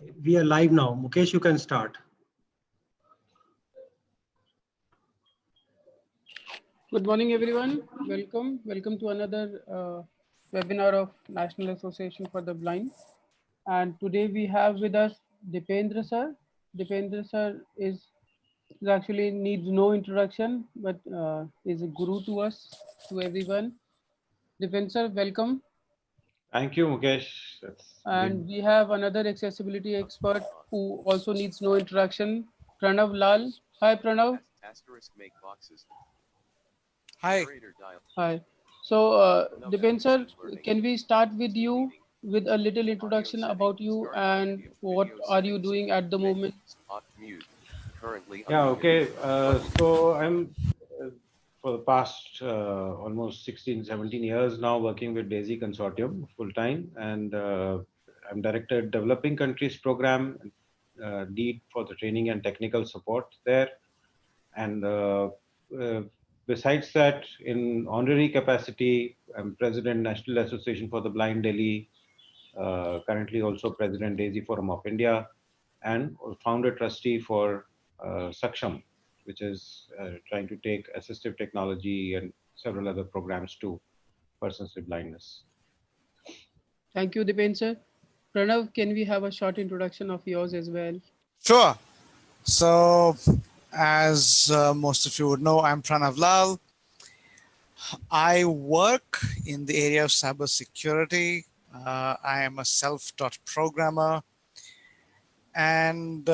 We are live now. Mukesh, you can start. Good morning, everyone. Welcome to another webinar of National Association for the Blind. And today we have with us Dipendra sir. Dipendra sir is actually needs no introduction, but is a guru to us, to everyone. Dipendra sir, welcome. Thank you, Mukesh. And we have another accessibility expert who also needs no introduction, Pranav Lal. Hi, Pranav. Hi. Hi. So, Dipen sir, can we start with you with a little introduction about you and what are you doing at the moment? Yeah, okay. So I'm for the past almost 16, 17 years now working with DAISY Consortium full time, and I'm director developing countries program, lead for the training and technical support there. And besides that, in honorary capacity, I'm president National Association for the Blind Delhi, currently also president DAISY Forum of India, and founder trustee for Saksham, which is trying to take assistive technology and several other programs to persons with blindness. Thank you, Dipen sir. Pranav, can we have a short introduction of yours as well? Sure. So, as most of you would know, I'm Pranav Lal. I work in the area of cybersecurity. I am a self-taught programmer, and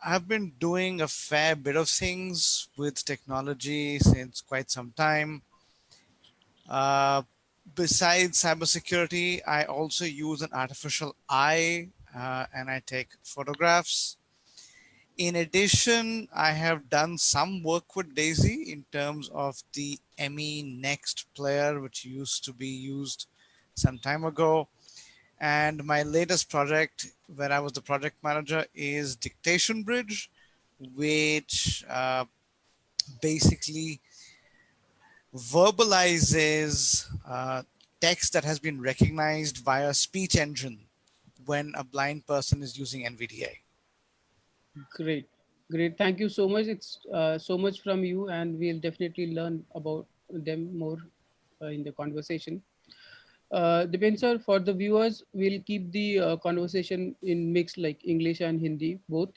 I've been doing a fair bit of things with technology since quite some time. Besides cybersecurity, I also use an artificial eye and I take photographs. In addition, I have done some work with DAISY in terms of the ME Next player, which used to be used some time ago. And my latest project, where I was the project manager, is Dictation Bridge, which basically verbalizes text that has been recognized via speech engine when a blind person is using NVDA. Great, great. Thank you so much. It's so much from you, and we'll definitely learn about them more in the conversation. Dipen sir, for the viewers, we'll keep the conversation in mix like English and Hindi both.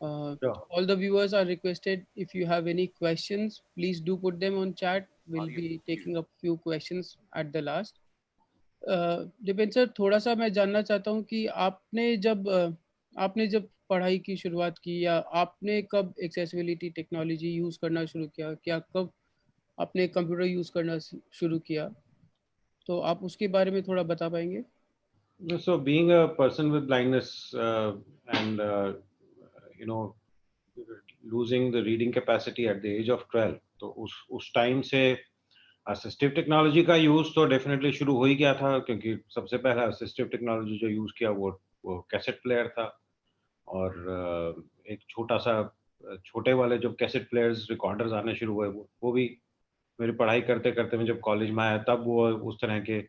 Sure. All the viewers are requested, if you have any questions, please do put them on chat. We'll be taking up few questions at the last. Dipen sir, थोड़ा सा मैं जानना चाहता हूँ कि आपने जब पढ़ाई की शुरुआत की या आपने कब एक्सेसिबिलिटी टेक्नोलॉजी यूज़ करना शुरू किया, क्या कब आपने कंप्यूटर यूज़ करना शुरू किया, तो आप उसके बारे में थोड़ा बता पाएंगे? So being a person with blindness and you know, losing the reading capacity at the age of 12, तो उस टाइम से असिस्टिव टेक्नोलॉजी का यूज तो डेफिनेटली शुरू हो ही गया था, क्योंकि सबसे पहला असिस्टिव टेक्नोलॉजी जो यूज किया वो कैसेट प्लेयर था। और एक छोटे वाले जो कैसेट प्लेयर्स रिकॉर्डर्स आने शुरू हुए, वो भी मेरी पढ़ाई करते करते मैं जब कॉलेज में आया तब वो उस तरह के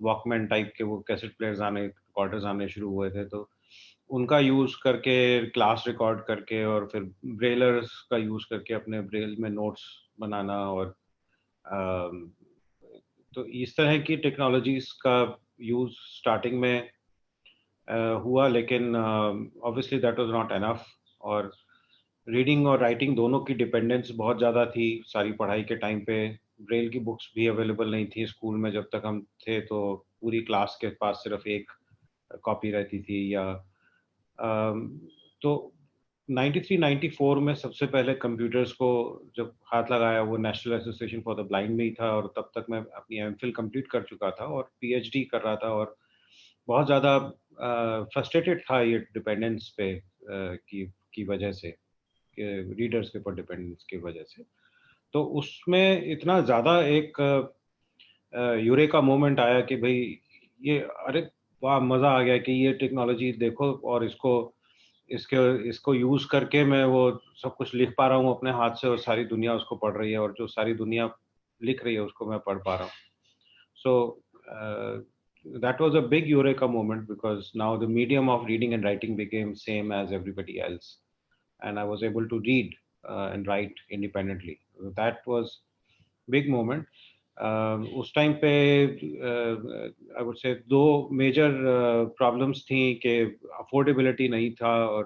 वॉकमैन टाइप के वो कैसेट प्लेयर्स रिकॉर्डर्स आने शुरू हुए थे। तो उनका यूज करके क्लास रिकॉर्ड करके और फिर ब्रेलर्स का यूज करके अपने ब्रेल में नोट्स बनाना, और तो इस तरह की टेक्नोलॉजीज का यूज स्टार्टिंग में हुआ, लेकिन obviously that was not enough. और रीडिंग और राइटिंग दोनों की डिपेंडेंस बहुत ज़्यादा थी सारी पढ़ाई के टाइम पे। ब्रेल की बुक्स भी अवेलेबल नहीं थी स्कूल में जब तक हम थे, तो पूरी क्लास के पास सिर्फ एक कॉपी रहती थी। या तो 93-94 में सबसे पहले कंप्यूटर्स को जब हाथ लगाया वो national association for the blind में ही था, और तब तक मैं अपनी एमफिल कंप्लीट कर चुका था और पीएचडी कर रहा था, और बहुत ज़्यादा फ्रस्ट्रेटेड था ये डिपेंडेंस पे की वजह से, रीडर्स के ऊपर डिपेंडेंस की वजह से। तो उसमें इतना ज़्यादा एक यूरेका मोमेंट आया कि भाई ये, अरे वाह, मज़ा आ गया कि ये टेक्नोलॉजी देखो, और इसको यूज करके मैं वो सब कुछ लिख पा रहा हूँ अपने हाथ से, और सारी दुनिया उसको पढ़ रही है, और जो सारी दुनिया लिख रही है उसको मैं पढ़ पा रहा हूँ। सो that was a big eureka moment, because now the medium of reading and writing became same as everybody else, and I was able to read and write independently. That was big moment. उस time पे I would say दो major problems थी कि affordability नहीं था, और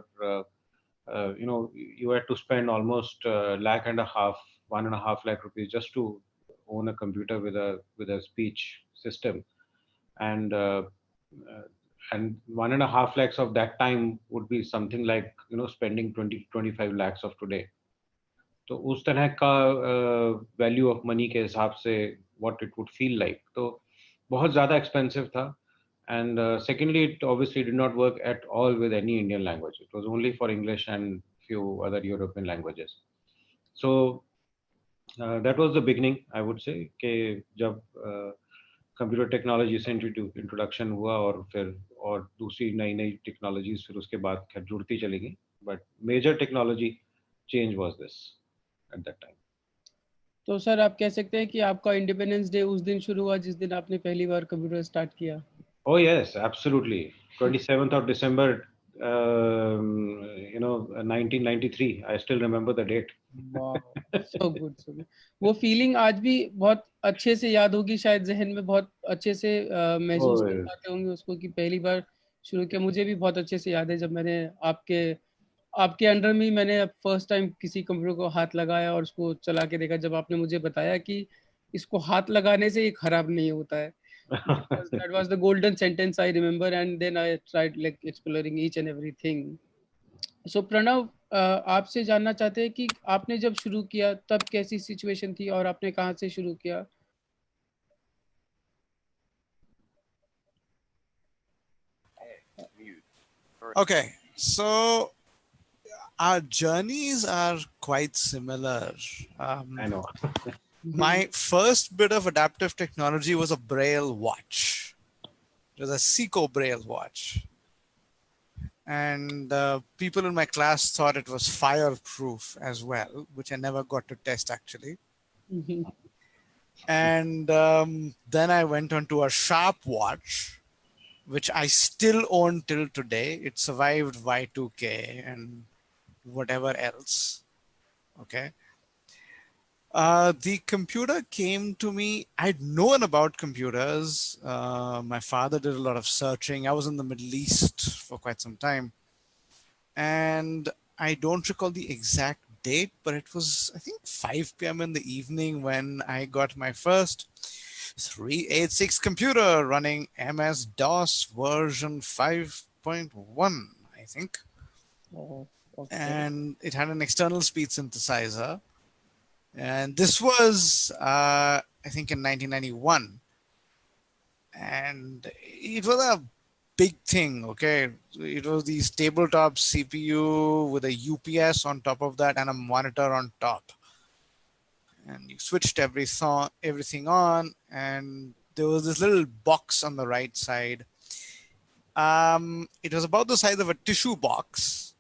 you had to spend almost lakh and a half, 1.5 lakh rupees just to own a computer with a speech system, and uh, and 1.5 lakhs of that time would be something like spending 20-25 lakhs of today. तो उस तरह का value of money के हिसाब से what it would feel like, तो बहुत ज़्यादा एक्सपेंसिव था. And secondly, it obviously did not work at all with any Indian language. It was only for English and few other European languages. So that was the beginning, I would say, कि जब computer technology से introduction हुआ, और फिर और दूसरी नई नई टेक्नोलॉजीज फिर उसके बाद खैर जुड़ती चली गई, but major technology change was this at that time. तो सर आप कह सकते हैं कि आपका इंडिपेंडेंस डे उस दिन शुरू हुआ जिस दिन आपने पहली बार कंप्यूटर स्टार्ट किया? Oh yes, absolutely. 27th of December, 1993. I still remember the date. वाह, so good, so good. वो फीलिंग आज भी बहुत अच्छे से याद होगी, शायद जहन में बहुत अच्छे से महसूस कर Oh, पाते होंगे उसको कि पहली बार शुरू किया. मुझे भी बहुत अच्छे से याद है जब मैंने आपके अंडर में ही मैंने फर्स्ट टाइम किसी कंप्यूटर को हाथ लगाया और उसको चला के देखा. जब आपने मुझे बताया कि इसको हाथ लगाने से ये खराब नहीं होता है, that was the golden sentence I remember, and then I tried like exploring each and everything. So Pranav, आपसे जानना चाहते हैं कि आपने जब शुरू किया तब कैसी सिचुएशन थी और आपने कहाँ से शुरू किया? Okay, so our journeys are quite similar. I know. My first bit of adaptive technology was a Braille watch. It was a Seiko Braille watch. And people in my class thought it was fireproof as well, which I never got to test actually. And then I went on to a Sharp watch, which I still own till today. It survived Y2K and whatever else. Okay. The computer came to me. I'd known about computers. My father did a lot of searching. I was in the Middle East for quite some time. And I don't recall the exact date, but it was, I think, 5 p.m. in the evening when I got my first 386 computer running MS-DOS version 5.1, I think. Oh, okay. And it had an external speed synthesizer. And this was, I think, in 1991. And it was a big thing, okay? It was these tabletop CPU with a UPS on top of that and a monitor on top. And you switched everything on, and there was this little box on the right side. It was about the size of a tissue box,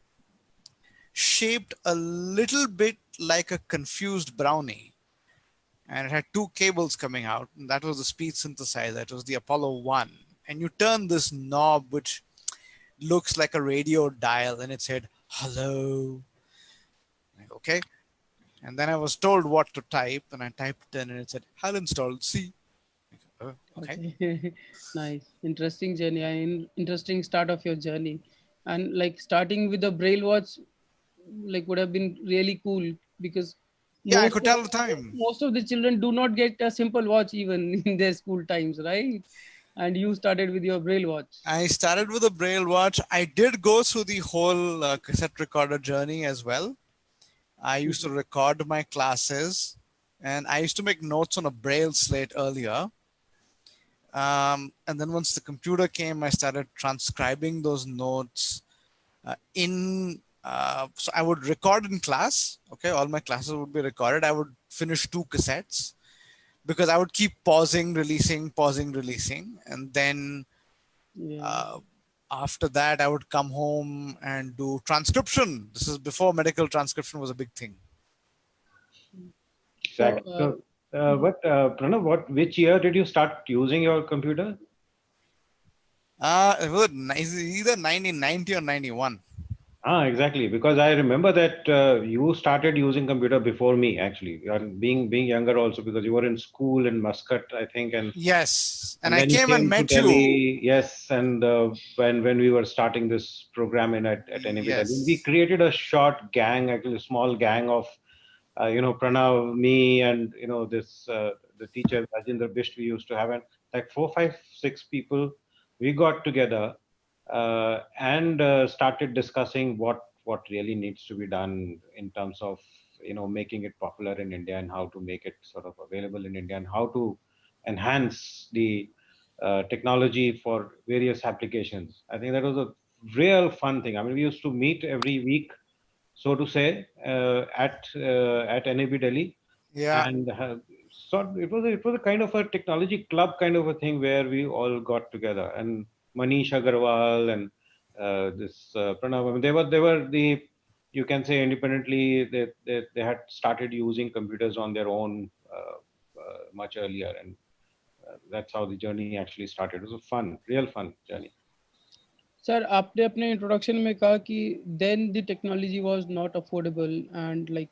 shaped a little bit like a confused brownie, and it had 2 cables coming out, and that was the speed synthesizer. It was the Apollo 1, and you turn this knob which looks like a radio dial, and it said hello. Like, okay, and then I was told what to type, and I typed in, and it said HAL installed C. Like, oh, okay. Nice, interesting journey and interesting start of your journey. And like starting with the Braille watch like would have been really cool, because Yeah, I could tell the time. most of the children do not get a simple watch even in their school times, right? And you started with your Braille watch. I started with a Braille watch. I did go through the whole cassette recorder journey as well. I used to record my classes, and I used to make notes on a Braille slate earlier. And then once the computer came, I started transcribing those notes so I would record in class. Okay, all my classes would be recorded. I would finish 2 cassettes because I would keep pausing, releasing, and then after that I would come home and do transcription. This is before medical transcription was a big thing. Exactly. Pranav, which year did you start using your computer? It was either 1990 or 91. Exactly. Because I remember that you started using computer before me, actually. And being younger also, because you were in school in Muscat, I think, Yes, and and I then you came and came to met you. Delhi. Yes, and when we were starting this program in at NAB Delhi, we Yes, created a short gang, actually a small gang of Pranav, me, and this the teacher Rajendra Bisht we used to have, and like 4, 5, 6 people, we got together and started discussing what really needs to be done in terms of making it popular in India and how to make it sort of available in India and how to enhance the technology for various applications. I think that was a real fun thing. I mean, we used to meet every week, so to say, at NAB Delhi, yeah. and so it was a kind of a technology club kind of a thing where we all got together, and Manish Agarwal and this Pranav. I mean, they were the, you can say, independently they had started using computers on their own much earlier, and that's how the journey actually started. It was a fun, real fun journey. Sir आपने अपने introduction में कहा कि then the technology was not affordable and like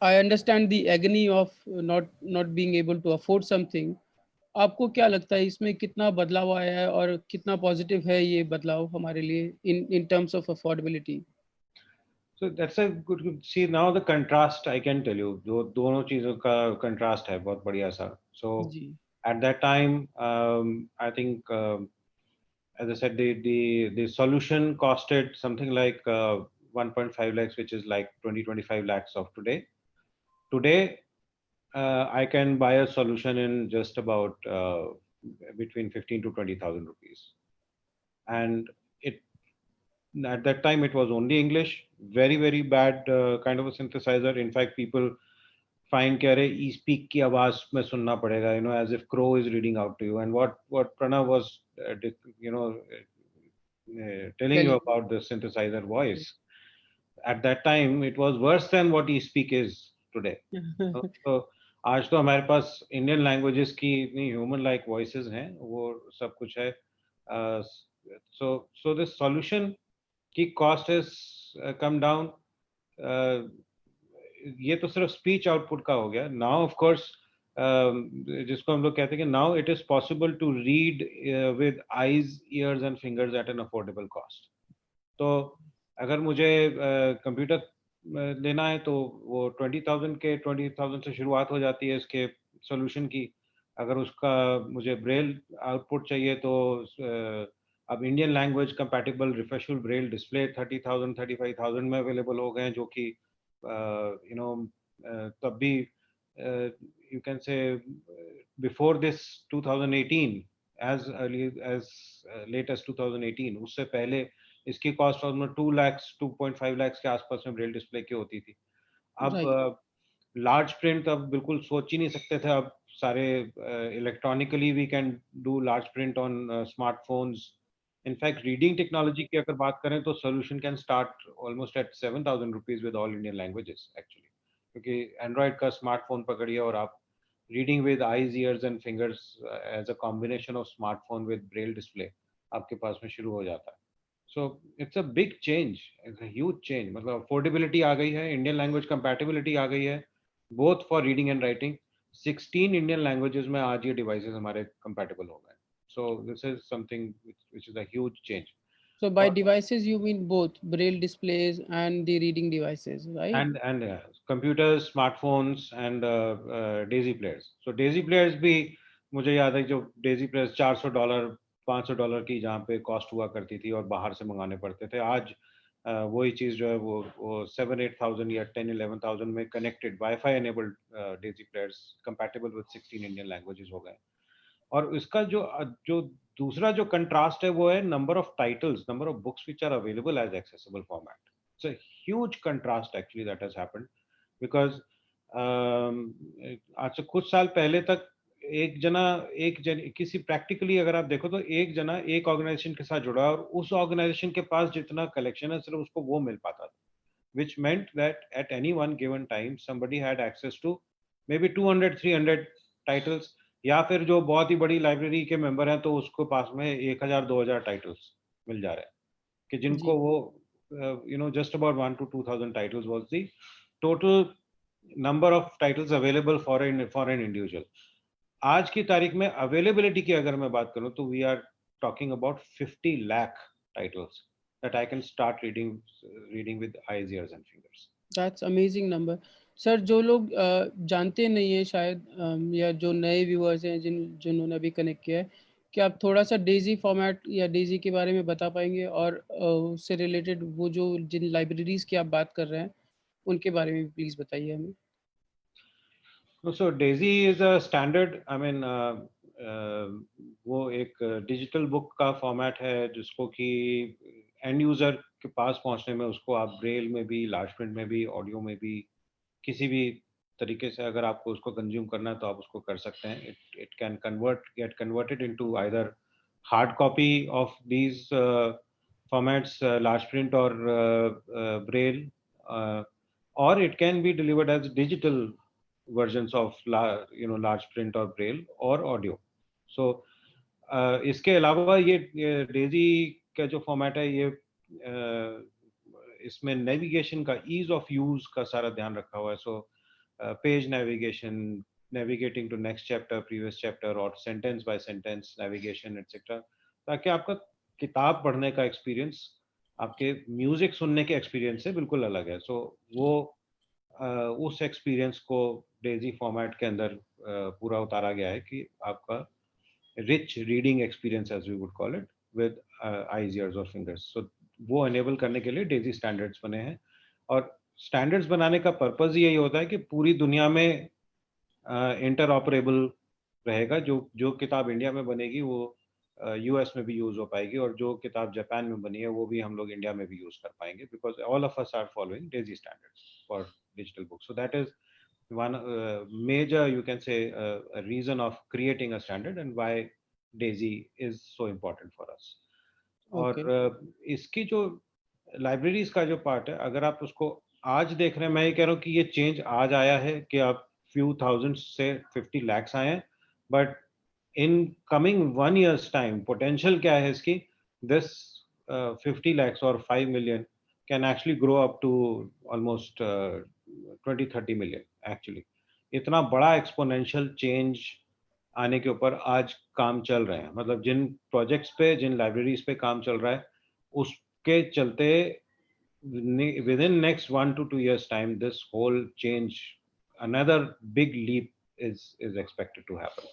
I understand the agony of not being able to afford something. आपको क्या लगता है इसमें कितना बदलाव आया है और कितना पॉजिटिव है ये बदलाव हमारे लिए in terms of affordability? So that's a good see now the contrast I can tell you दोनों चीजों का contrast है बहुत बढ़िया सा. So ji at that time, I think, as I said, the solution costed something like 1.5 lakhs, which is like 20-25 lakhs of today. Today, I can buy a solution in just about between 15 to 20,000 rupees, and it at that time it was only English, very bad kind of a synthesizer. In fact, people find कि अरे ई speak की आवाज में सुनना पड़ेगा, as if crow is reading out to you. And what Pranav was telling you telling about the synthesizer voice, at that time it was worse than what e-speak is today. So आज तो हमारे पास Indian languages की इतनी human like voices हैं, वो सब कुछ है. So this solution की कॉस्ट हैज कम डाउन. ये तो सिर्फ स्पीच आउटपुट का हो गया. नाउ ऑफ कोर्स जिसको हम लोग कहते हैं कि now it is possible to read with eyes, ears and fingers at an affordable cost. तो अगर मुझे कंप्यूटर लेना है तो वो 20,000 से शुरुआत हो जाती है इसके सॉल्यूशन की. अगर उसका मुझे ब्रेल आउटपुट चाहिए तो अब Indian language compatible refreshable Braille display 30,000 35,000 में अवेलेबल हो गए हैं, जो कि तब भी you can say before this 2018, as early as late as 2018, उससे पहले इसकी कॉस्ट ऑलमोस्ट 2 lakhs 2.5 lakhs के आसपास में ब्रेल डिस्प्ले की होती थी. अब राइट लार्ज प्रिंट अब बिल्कुल सोच ही नहीं सकते थे. अब सारे electronically we can do large print on smartphones. In fact reading technology की अगर बात करें तो solution can start almost at 7,000 rupees with all Indian languages actually, क्योंकि एंड्रॉइड का स्मार्टफोन पकड़िए और आप reading with eyes, ears and fingers as a combination of smartphone with Braille display आपके पास में शुरू हो जाता है. So it's a big change, it's a huge change. मतलब अफोर्डेबिलिटी आ गई है, इंडियन लैंग्वेज कंपैटिबिलिटी आ गई है, both for reading and writing. 16 Indian languages में आज ये डिवाइसेस हमारे कंपैटिबल हो गए. So this is something which is a huge change. so by और devices you mean both braille displays and the reading devices right and computers, smartphones and daisy players. So daisy players भी मुझे याद है, जो daisy players $400 $500 की जहाँ पे cost हुआ करती थी और बाहर से मंगाने पड़ते थे, आज वही चीज़ जो है वो 7-8 thousand या 10-11 thousand में connected wifi enabled Daisy players compatible with 16 Indian languages हो गए. और इसका जो दूसरा जो कंट्रास्ट है वो है number of titles, number of books which are available as accessible format. It's a huge contrast actually that has happened, because आज से कुछ साल पहले तक एक जन किसी प्रैक्टिकली अगर आप देखो तो एक जना एक ऑर्गेनाइजेशन के साथ जुड़ा है और उस ऑर्गेनाइजेशन के पास जितना कलेक्शन है सिर्फ उसको वो मिल पाता था, which meant that at any one given time somebody had access to maybe 200-300 titles. या फिर जो बहुत ही बड़ी लाइब्रेरी के मेंबर हैं तो उसको पास में 1000-2000 टाइटल्स मिल जा रहे हैं कि जिनको जी वो just about 1 to 2000 titles was the total number of titles available for an individual. आज की तारीख में अवेलेबिलिटी की अगर मैं बात करूं तो we are talking about 50 lakh titles that I can start reading with eyes, ears and fingers. That's amazing number. Sir जो लोग जानते नहीं है शायद या जो नए व्यूअर्स हैं जिन्होंने अभी कनेक्ट किया है, क्या आप थोड़ा सा डेजी फॉर्मेट या डेजी के बारे में बता पाएंगे और उससे रिलेटेड वो जो जिन लाइब्रेरीज की आप बात कर रहे हैं उनके बारे में भी प्लीज बताइए हमें। So DAISY is a standard, I mean, वो एक डिजिटल बुक का फॉर्मेट है जिसको कि एंड यूजर के पास पहुंचने में उसको आप ब्रेल में भी, लार्ज प्रिंट में भी, ऑडियो में भी, किसी भी तरीके से अगर आपको उसको कंज्यूम करना है तो आप उसको कर सकते हैं. It can get converted into either hard copy of these formats, large print और ब्रेल, और it can be delivered as digital versions of large print or braille or audio. So इसके अलावा ये डेजी का जो फॉर्मेट है ये इसमें नेविगेशन का, ईज ऑफ यूज का सारा ध्यान रखा हुआ है. So page navigation, navigating to next chapter, previous chapter, और sentence by sentence navigation etcetera, ताकि आपका किताब पढ़ने का एक्सपीरियंस आपके म्यूजिक सुनने के एक्सपीरियंस से बिल्कुल अलग है. सो वो उस एक्सपीरियंस को डेजी फॉर्मेट के अंदर पूरा उतारा गया है कि आपका rich reading experience, as we would call it, with eyes, ears और फिंगर्स. सो वो एनेबल करने के लिए डेजी स्टैंडर्ड्स बने हैं. और स्टैंडर्ड्स बनाने का पर्पज यही होता है कि पूरी दुनिया में इंटरऑपरेबल रहेगा. जो किताब इंडिया में बनेगी वो यूएस में भी यूज हो पाएगी, और जो किताब जापान में बनी है वो भी हम लोग इंडिया में भी यूज कर पाएंगे, because all of us are following DAISY standards for digital books. So that is one major, you can say, a reason of creating a standard and why DAISY is so important for us. Okay. और इसकी जो libraries का जो part है, अगर आप उसको आज देख रहे हैं, मैं ये कह रहा हूँ कि ये चेंज आज आया है कि आप few thousands से 50 lakhs आए हैं, but in coming 1 year's time potential क्या है इसकी, this 50 lakhs or 5 million can actually grow up to almost 20-30 million actually. इतना बड़ा एक्सपोनेंशियल चेंज आने के ऊपर आज काम चल रहे हैं. मतलब जिन प्रोजेक्ट्स पे, जिन लाइब्रेरीज पे काम चल रहा है, उसके चलते with in next 1 to 2 years time this whole change, another big leap is expected to happen.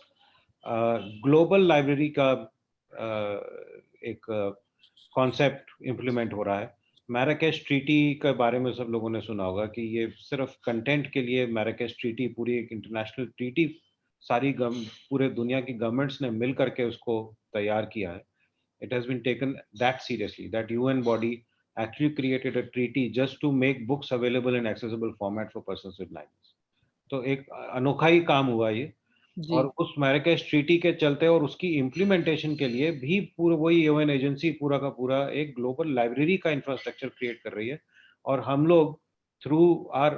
Global library का एक कॉन्सेप्ट इम्प्लीमेंट हो रहा है. मैराकेश ट्रीटी के बारे में सब लोगों ने सुना होगा कि ये सिर्फ कंटेंट के लिए मैराकेश ट्रीटी, पूरी एक इंटरनेशनल ट्रीटी, सारी पूरे दुनिया की गवर्नमेंट्स ने मिल करके उसको तैयार किया है. It has been taken that seriously that UN body actually created a treaty just to make books available in accessible format for persons with blindness. तो एक अनोखा ही काम हुआ ये. और उस मैराकेश ट्रीटी के चलते और उसकी इम्प्लीमेंटेशन के लिए भी पूरा वही यूएन एजेंसी पूरा का पूरा एक ग्लोबल लाइब्रेरी का इंफ्रास्ट्रक्चर क्रिएट कर रही है. और हम लोग through our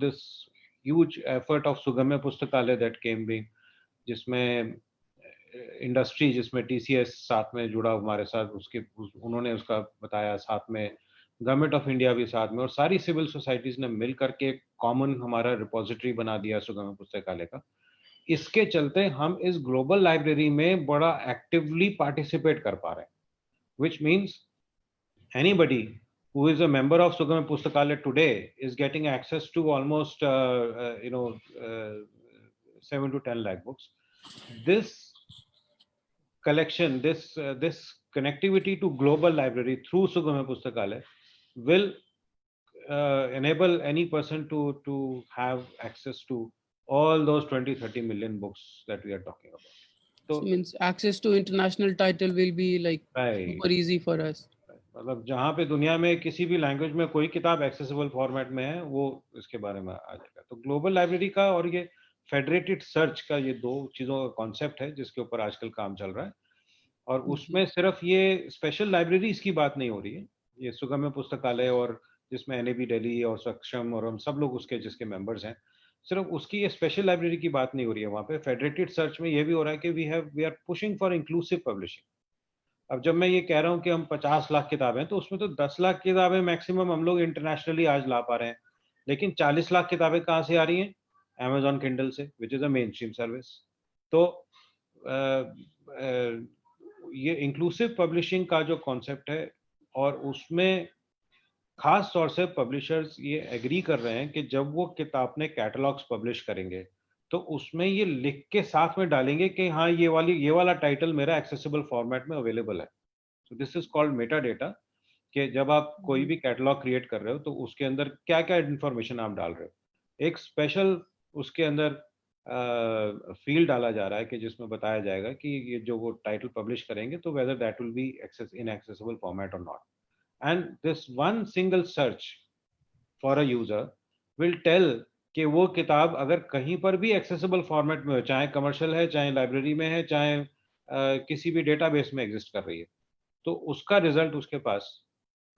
this huge effort of Sugamya Pustakalaya that came being, जिसमें इंडस्ट्री, जिसमें टीसीएस साथ में जुड़ा हमारे साथ, उन्होंने उसका बताया, साथ में गवर्नमेंट ऑफ इंडिया भी साथ में, और सारी सिविल सोसाइटीज ने मिल करके कॉमन हमारा रिपोजिटरी बना दिया सुगम्य पुस्तकालय का. इसके चलते हम इस ग्लोबल लाइब्रेरी में बड़ा एक्टिवली पार्टिसिपेट कर पा रहे हैं, which means anybody who is a member of Sugamya Pustakala today is getting access to almost 7 to 10 lakh books. This collection, this connectivity to global library through Sugamya Pustakala will enable any person to have access to all those 20-30 million books that we are talking about. So means access to international title will be like super easy for us. मतलब जहाँ पे दुनिया में किसी भी language में कोई किताब एक्सेसिबल फॉर्मेट में है, वो इसके बारे में आ जाएगा. तो ग्लोबल लाइब्रेरी का और ये फेडरेटेड सर्च का, ये दो चीजों का कॉन्सेप्ट है जिसके ऊपर आजकल काम चल रहा है. और उसमें सिर्फ ये स्पेशल लाइब्रेरीज की बात नहीं हो रही है, ये सुगम्य पुस्तकालय और जिसमें एनएबी दिल्ली और सक्षम और हम सब लोग उसके जिसके मेंबर्स हैं, सिर्फ उसकी ये स्पेशल लाइब्रेरी की बात नहीं हो रही है, वहाँ पे फेडरेटेड सर्च में ये भी हो रहा है कि we are pushing for inclusive publishing. अब जब मैं ये कह रहा हूँ कि हम 50 लाख किताबें, तो उसमें तो 10 लाख किताबें मैक्सिमम हम लोग इंटरनेशनली आज ला पा रहे हैं, लेकिन 40 लाख किताबें कहाँ से आ रही हैं? Amazon Kindle से, which is a main stream service. तो ये इंक्लूसिव पब्लिशिंग का जो कॉन्सेप्ट है, और उसमें खास तौर से पब्लिशर्स ये एग्री कर रहे हैं कि जब वो किताब ने कैटलॉग्स पब्लिश करेंगे तो उसमें ये लिख के साथ में डालेंगे कि हाँ ये वाला टाइटल मेरा एक्सेसिबल फॉर्मेट में अवेलेबल है। So this is called Meta data, कि जब आप कोई भी कैटलॉग क्रिएट कर रहे हो तो उसके अंदर क्या क्या इन्फॉर्मेशन आप डाल रहे हो। एक स्पेशल उसके अंदर फील्ड डाला जा रहा है कि जिसमें बताया जाएगा कि ये जो वो टाइटल पब्लिश करेंगे तो whether that will be access in accessible format और not. And this one single search for a user will tell कि वो किताब अगर कहीं पर भी एक्सेसिबल फॉर्मेट में हो, चाहे कमर्शियल है, चाहे लाइब्रेरी में है, चाहे किसी भी डेटाबेस में एग्जिस्ट कर रही है, तो उसका रिजल्ट उसके पास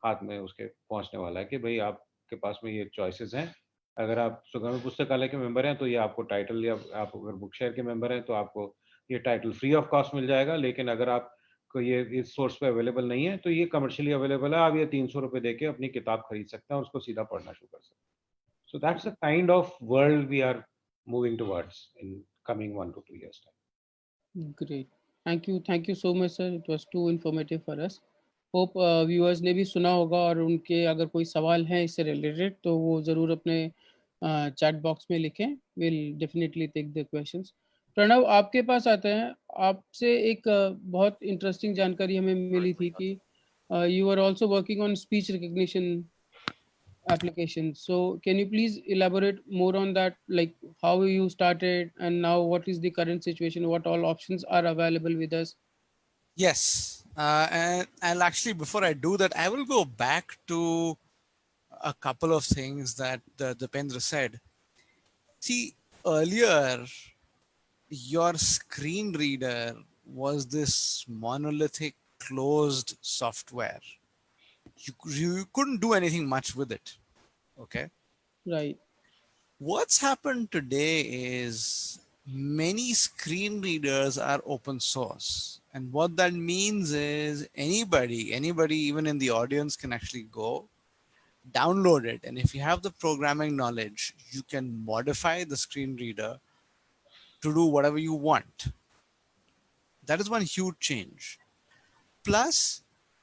हाथ में उसके पहुंचने वाला है कि भाई आपके पास में ये चॉइसेस हैं। अगर आप सुगम पुस्तकालय के मेंबर हैं तो ये आपको टाइटल, या आप अगर बुक शेयर के मेंबर हैं तो आपको ये टाइटल फ्री ऑफ कॉस्ट मिल जाएगा। लेकिन अगर आपको ये इस सोर्स पे अवेलेबल नहीं है तो ये कमर्शियली अवेलेबल है, आप ये 300 रुपये दे के अपनी किताब खरीद सकते हैं और उसको सीधा पढ़ना शुरू कर सकते हैं। So that's the kind of world we are moving towards in coming 1 to 2 years time. Great. Thank you so much, sir. It was too informative for us. Hope viewers ने भी सुना होगा, और उनके अगर कोई सवाल है इससे रिलेटेड तो वो ज़रूर अपने चैट बॉक्स में लिखें. We'll definitely take the questions. Pranav, आपके पास आते हैं. आपसे एक बहुत इंटरेस्टिंग जानकारी हमें मिली थी कि you are also working on speech recognition application. So can you please elaborate more on that, like how you started and now what is the current situation, what all options are available with us? Yes. And I'll actually, before I do that, I will go back to a couple of things that Dipendra said. See, earlier, your screen reader was this monolithic closed software. You couldn't do anything much with it. Okay. Right. What's happened today is many screen readers are open source. And what that means is anybody, even in the audience, can actually go download it. And if you have the programming knowledge, you can modify the screen reader to do whatever you want. That is one huge change. Plus,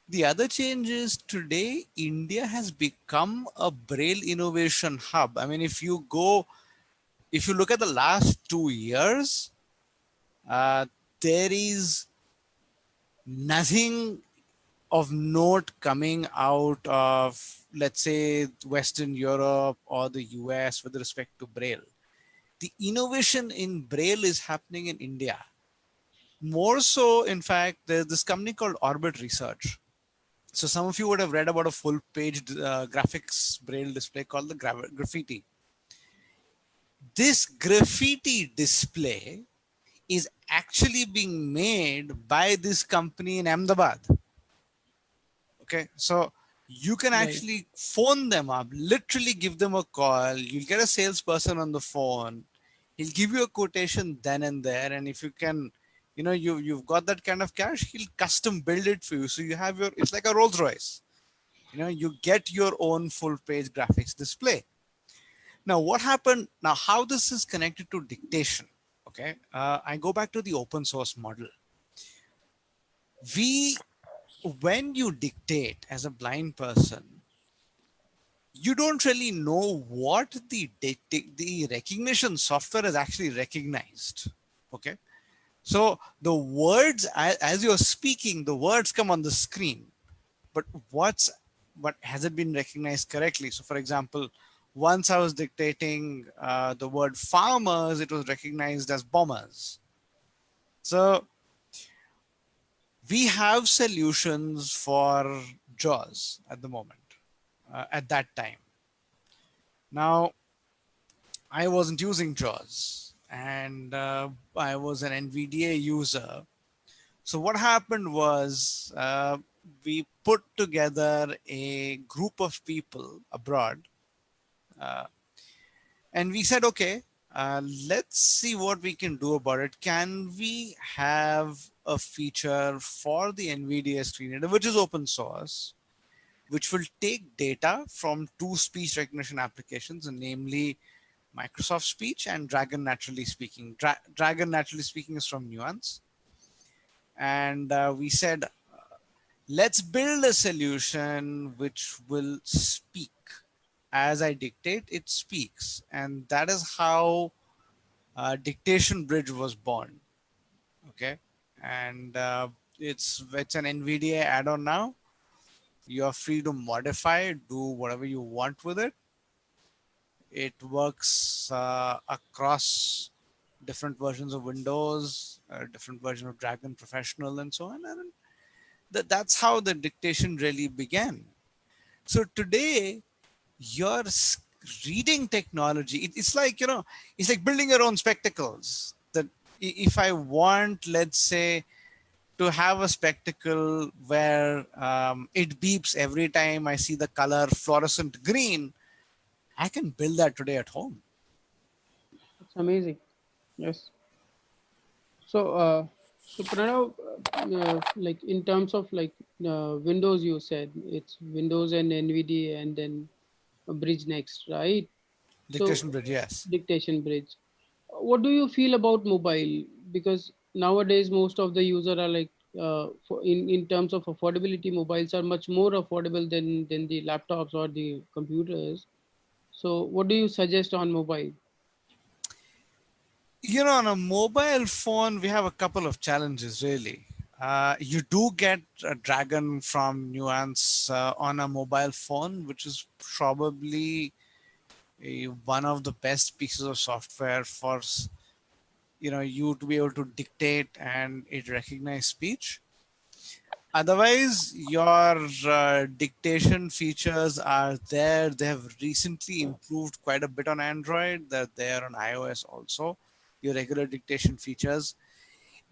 the other change is today, India has become a Braille innovation hub. I mean, if you look at the last 2 years, there is nothing of note coming out of, let's say, Western Europe or the US with respect to Braille. The innovation in Braille is happening in India. More so, in fact, there's this company called Orbit Research. So some of you would have read about a full page graphics Braille display called the Graffiti. This Graffiti display is actually being made by this company in Ahmedabad. Okay, so you can actually phone them up, literally give them a call. You'll get a salesperson on the phone. He'll give you a quotation then and there. And if you can, you've got that kind of cash, he'll custom build it for you. So you have it's like a Rolls Royce. You get your own full page graphics display. Now, what happened? Now, how this is connected to dictation? Okay, I go back to the open source model. When you dictate as a blind person, you don't really know what the recognition software has actually recognized. Okay, so the words, as you're speaking, the words come on the screen, but what has it been recognized correctly? So, for example, once I was dictating the word farmers, it was recognized as bombers. So we have solutions for JAWS at the moment, at that time. Now, I wasn't using JAWS, and I was an NVDA user. So what happened was we put together a group of people abroad, and we said, okay, let's see what we can do about it. Can we have a feature for the NVDA screen reader, which is open source, which will take data from two speech recognition applications, namely Microsoft Speech and Dragon Naturally Speaking. Dragon Naturally Speaking is from Nuance. And we said, let's build a solution which will speak. As I dictate, it speaks. And that is how Dictation Bridge was born. Okay. And it's an NVDA add-on now. You are free to modify it, do whatever you want with it. It works across different versions of Windows, different version of Dragon Professional, and so on. And that's how the dictation really began. So today, your reading technology, it's like, it's like building your own spectacles. That if I want, let's say, to have a spectacle where it beeps every time I see the color fluorescent green, I can build that today at home. It's amazing. Yes. So Pranav, like in terms of like Windows, you said it's Windows and NVDA and then a bridge next, right? Dictation So Bridge, yes. dictation bridge. What do you feel about mobile? Because nowadays most of the user are like, in terms of affordability, mobiles are much more affordable than the laptops or the computers. So what do you suggest on mobile? On a mobile phone, we have a couple of challenges really. You do get a Dragon from Nuance on a mobile phone, which is probably one of the best pieces of software for you to be able to dictate and it recognize speech. Otherwise, your dictation features are there. They have recently improved quite a bit on Android. They're there on iOS also. Your regular dictation features.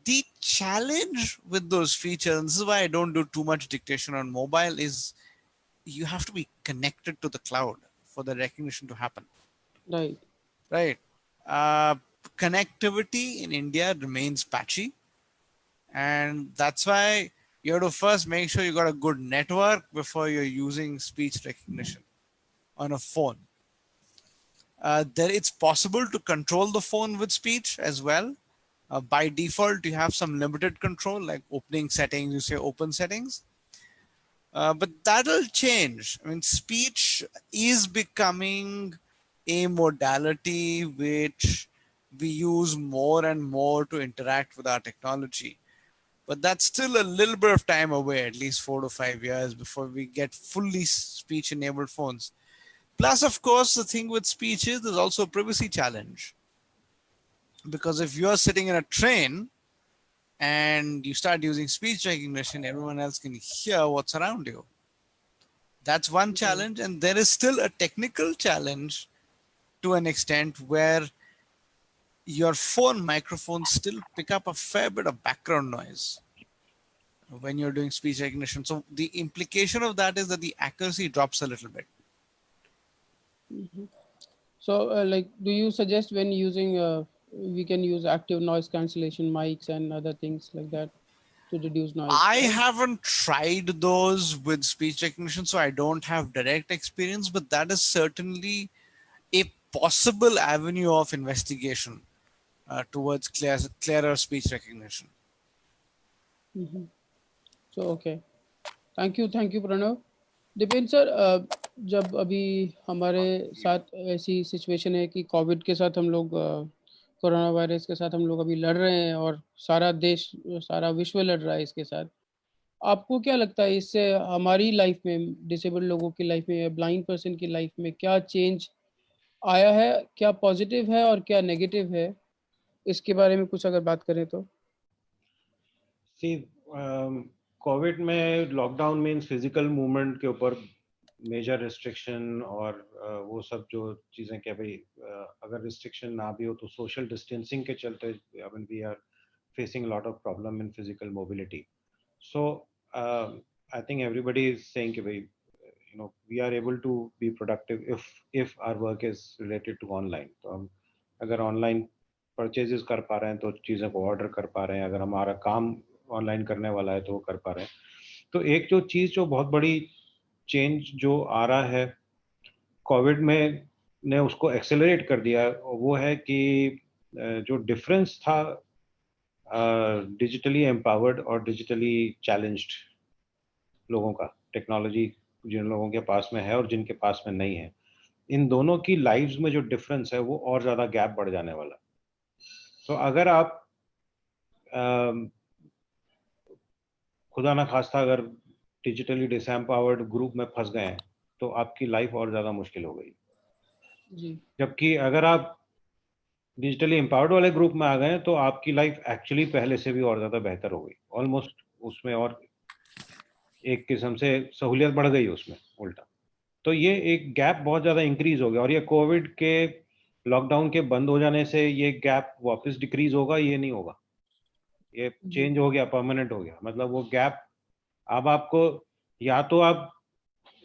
The challenge with those features, and this is why I don't do too much dictation on mobile, is you have to be connected to the cloud for the recognition to happen. Right. Right. Connectivity in India remains patchy. And that's why you have to first make sure you got a good network before you're using speech recognition on a phone. There, it's possible to control the phone with speech as well. By default, you have some limited control, like opening settings, you say open settings. But that'll change. I mean, speech is becoming a modality which we use more and more to interact with our technology. But that's still a little bit of time away, at least 4 to 5 years before we get fully speech enabled phones. Plus, of course, the thing with speech is there's also a privacy challenge. Because if you're sitting in a train and you start using speech recognition, everyone else can hear what's around you. That's one challenge. And there is still a technical challenge to an extent where your phone microphones still pick up a fair bit of background noise when you're doing speech recognition. So the implication of that is that the accuracy drops a little bit. So like, do you suggest when using, we can use active noise cancellation mics and other things like that to reduce noise? I Right? haven't tried those with speech recognition, so I don't have direct experience, but that is certainly a possible avenue of investigation towards clearer speech recognition. So okay, thank you Pranav. Dipen sir, जब अभी हमारे साथ ऐसी situation है कि Covid के साथ हम लोग, कोरोना वायरस के साथ हम लोग अभी लड़ रहे हैं और सारा देश, सारा विश्व लड़ रहा है इसके साथ, आपको क्या लगता है इससे हमारी लाइफ में, डिसेबल्ड लोगों की लाइफ में या ब्लाइंड पर्सन की लाइफ में क्या चेंज आया है, क्या पॉजिटिव है और क्या नेगेटिव है, इसके बारे में कुछ अगर बात करें तो? See, कोविड में लॉकडाउन मीन्स फिजिकल मूवमेंट के ऊपर मेजर रिस्ट्रिक्शन और वो सब जो चीजें क्या भाई, अगर रिस्ट्रिक्शन ना भी हो तो सोशल डिस्टेंसिंग के चलते I mean we are facing a lot of problem in physical mobility. So I think everybody is saying कि भाई, we are able to be productive if our work is related to online. तो अगर online purchases कर पा रहे हैं तो चीज़ों को ऑर्डर कर पा रहे हैं, अगर हमारा काम ऑनलाइन करने वाला है तो वो कर पा रहे हैं। तो एक जो चीज़ जो बहुत बड़ी चेंज जो आ रहा है कोविड में ने उसको एक्सेलरेट कर दिया, वो है कि जो डिफरेंस था डिजिटली एम्पावर्ड और डिजिटली चैलेंज्ड लोगों का, टेक्नोलॉजी जिन लोगों के पास में है और जिनके पास में नहीं है, इन दोनों की लाइव्स में जो डिफरेंस है वो और ज़्यादा गैप बढ़ जाने वाला। तो अगर आप खुदा ना खास्ता अगर डिजिटली डिसएम्पावर्ड ग्रुप में फंस गए हैं तो आपकी लाइफ और ज़्यादा मुश्किल हो गई। जी जबकि अगर आप डिजिटली एम्पावर्ड वाले ग्रुप में आ गए हैं तो आपकी लाइफ एक्चुअली पहले से भी और ज़्यादा बेहतर हो गई, ऑलमोस्ट उसमें और एक किस्म से सहूलियत बढ़ गई उसमें उल्टा। तो ये एक गैप बहुत ज़्यादा इंक्रीज हो गया, और ये कोविड के लॉकडाउन के बंद हो जाने से ये गैप वापस डिक्रीज होगा, ये नहीं होगा, ये चेंज हो गया, परमानेंट हो गया। मतलब वो गैप अब आपको, या तो आप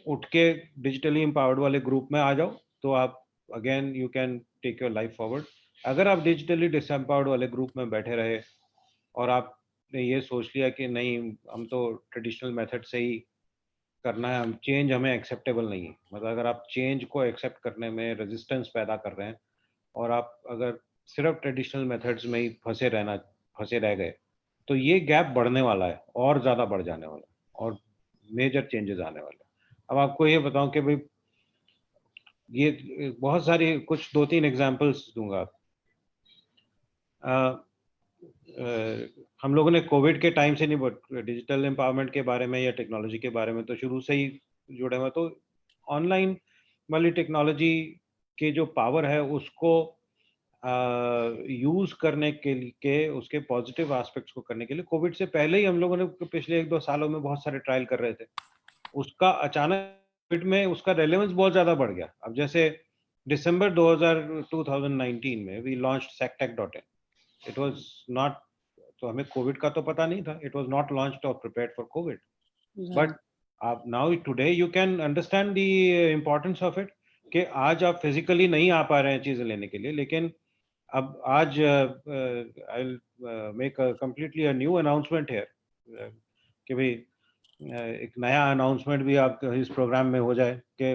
उठ के डिजिटली एम्पावर्ड वाले ग्रुप में आ जाओ तो आप again you can take your life forward. अगर आप डिजिटली डिसएम्पावर्ड वाले ग्रुप में बैठे रहे और आपने ये सोच लिया कि नहीं हम तो ट्रेडिशनल मेथड से ही करना है, हम चेंज हमें एक्सेप्टेबल नहीं है, मतलब अगर आप चेंज को एक्सेप्ट करने में रेजिस्टेंस पैदा कर रहे हैं और आप अगर सिर्फ ट्रेडिशनल मेथड्स में ही फंसे रह गए, तो ये गैप बढ़ने वाला है और ज़्यादा बढ़ जाने वाला है और मेजर चेंजेस आने वाले हैं। अब आपको ये बताऊं कि भाई ये बहुत सारी कुछ 2-3 एग्जांपल्स दूंगा। हम लोगों ने कोविड के टाइम से नहीं, डिजिटल एम्पावरमेंट के बारे में या टेक्नोलॉजी के बारे में तो शुरू से ही जुड़े हुए, तो ऑनलाइन वाली टेक्नोलॉजी के जो पावर है उसको यूज करने के उसके पॉजिटिव एस्पेक्ट्स को करने के लिए कोविड से पहले ही हम लोगों ने पिछले 1-2 सालों में बहुत सारे ट्रायल कर रहे थे। उसका अचानक कोविड में उसका रेलेवेंस बहुत ज्यादा बढ़ गया। अब जैसे दिसंबर 2019 में we launched sectech.in। It was not, तो हमें कोविड का तो पता नहीं था, इट वाज नॉट लॉन्च्ड और प्रिपेयर्ड फॉर कोविड, बट आप now today you can understand the importance of it कि आज आप फिजिकली नहीं आ पा रहे हैं चीजें लेने के लिए, लेकिन अब आज I make completely a new announcement है कि भाई एक नया अनाउंसमेंट भी आप इस प्रोग्राम में हो जाए कि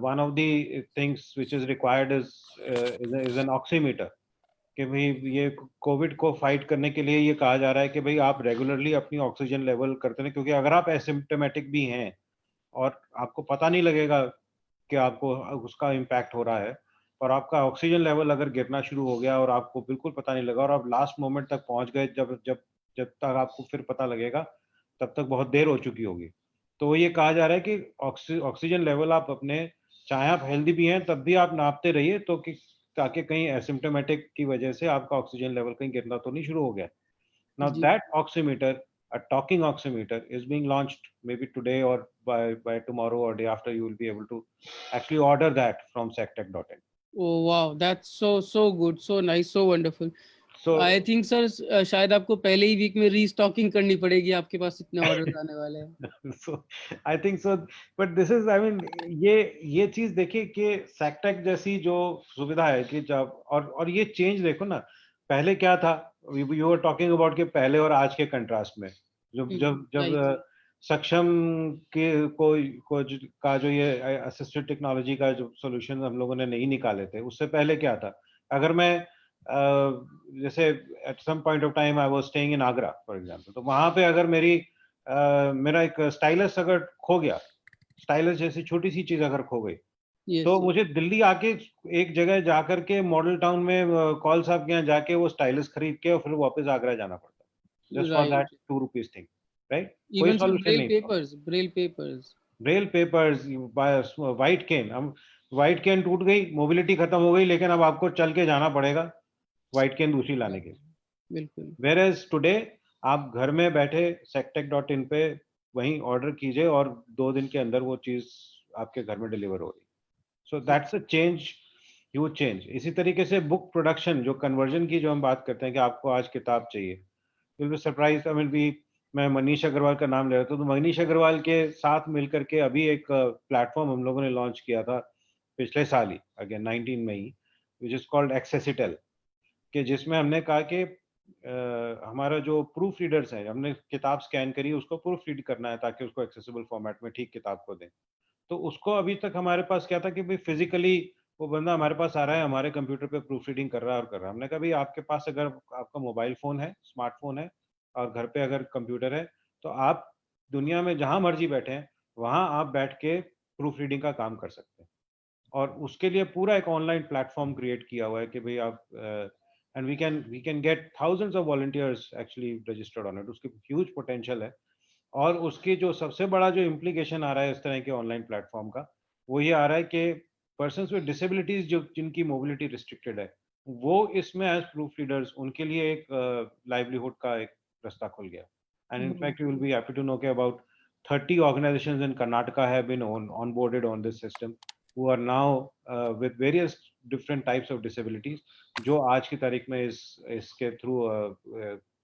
one of the things which is required is an oximeter, कि भाई ये कोविड को फाइट करने के लिए ये कहा जा रहा है कि भाई आप रेगुलरली अपनी ऑक्सीजन लेवल करते रहें, क्योंकि अगर आप एसिम्प्टोमेटिक भी हैं और आपको पता नहीं लगेगा कि आपको उसका इम्पैक्ट हो रहा है, और आपका ऑक्सीजन लेवल अगर गिरना शुरू हो गया और आपको बिल्कुल पता नहीं लगा और आप लास्ट मोमेंट तक पहुंच गए, जब जब जब तक आपको फिर पता लगेगा तब तक बहुत देर हो चुकी होगी। तो ये कहा जा रहा है कि ऑक्सीजन लेवल आप अपने, चाहे आप हेल्दी भी हैं तब भी आप नापते रहिए, तो कि ताकि कहीं एसिम्प्टोमेटिक की वजह से आपका ऑक्सीजन लेवल कहीं गिरना तो नहीं शुरू हो गया। नाउ जी that oximeter, a talking oximeter, is being launched maybe today or by tomorrow or day after. You will be able to actually order that from sectech.in. Oh wow, that's so good, so nice, so wonderful. So I think sir शायद आपको पहले ही week में restocking करनी पड़ेगी, आपके पास इतने order आने वाले हैं। so I think so, but this is, I mean, ये चीज देखिए कि सेक्टेक जैसी जो सुविधा है कि जब और ये चेंज देखो ना, पहले क्या था, यू आर टॉकिंग अबाउट कि पहले और आज के कंट्रास्ट में, जब जब जब राइट सक्षम के का जो ये असिस्टेड टेक्नोलॉजी का जो सॉल्यूशन हम लोगों ने नहीं निकाले थे, उससे पहले क्या था, अगर मैं जैसे at some point of time I was staying in Agra for example, तो वहां पे अगर मेरा एक स्टाइलस अगर खो गया, स्टाइलस जैसी छोटी सी चीज अगर खो गई, यस तो मुझे दिल्ली आके एक जगह जाकर के मॉडल टाउन में कॉल साहब के यहाँ जाके वो स्टाइलस खरीद के और फिर वापस आगरा जाना पड़ता, just for that right, 2 rupees thing, right? कोई इवन सर सॉल्यूशन नहीं था। Braille papers Braille papers, white cane, हम व्हाइट केन टूट गई, मोबिलिटी खत्म हो गई, लेकिन अब आपको चल के जाना पड़ेगा व्हाइट केन दूसरी लाने के लिए। बिल्कुल वेयर एज टुडे आप घर में बैठे sectech.in पे वहीं ऑर्डर कीजिए और 2 दिन के अंदर वो चीज आपके घर में डिलीवर हो रही। So that's a change, huge change. इसी तरीके से बुक प्रोडक्शन, जो कन्वर्जन की जो हम बात करते हैं कि आपको आज किताब चाहिए, will be surprise, I mean be, मैं मनीष अग्रवाल का नाम ले रहा था, तो मनीष अग्रवाल के साथ मिलकर के अभी एक प्लेटफॉर्म हम लोगों ने लॉन्च किया था पिछले साल ही, अगेन 19 में ही, which is called Accessitel, कि जिसमें हमने कहा कि हमारा जो प्रूफ रीडर्स हैं, हमने किताब स्कैन करी, उसको प्रूफ रीड करना है ताकि उसको एक्सेसिबल फॉर्मेट में ठीक किताब को दें। तो उसको अभी तक हमारे पास क्या था कि भाई फिजिकली वो बंदा हमारे पास आ रहा है, हमारे कंप्यूटर पे प्रूफ रीडिंग कर रहा है और कर रहा है। हमने कहा भाई आपके पास अगर आपका मोबाइल फ़ोन है, स्मार्टफ़ोन है और घर पे अगर कंप्यूटर है, तो आप दुनिया में जहाँ मर्ज़ी बैठे हैं, वहाँ आप बैठ के प्रूफ रीडिंग का काम कर सकते हैं। और उसके लिए पूरा एक ऑनलाइन प्लेटफ़ॉर्म क्रिएट किया हुआ है कि भई आप and we can get thousands of volunteers actually registered on it. उसकी ह्यूज पोटेंशियल है। और उसकी जो सबसे बड़ा जो इम्प्लीकेशन आ रहा है इस तरह के ऑनलाइन प्लेटफ़ॉर्म का, वो ये आ रहा है कि पर्सन्स विद डिसेबिलिटीज़ जो जिनकी मोबिलिटी रिस्ट्रिक्टेड है, वो इसमें एज़ प्रूफ रीडर्स उनके लिए एक लाइवलीहुड का एक रास्ता खुल गया। And in fact you will be happy to know कि about 30 organizations in Karnataka have been onboarded on this system, who are now with various different types of disabilities, जो आज की तारीख में इसके थ्रू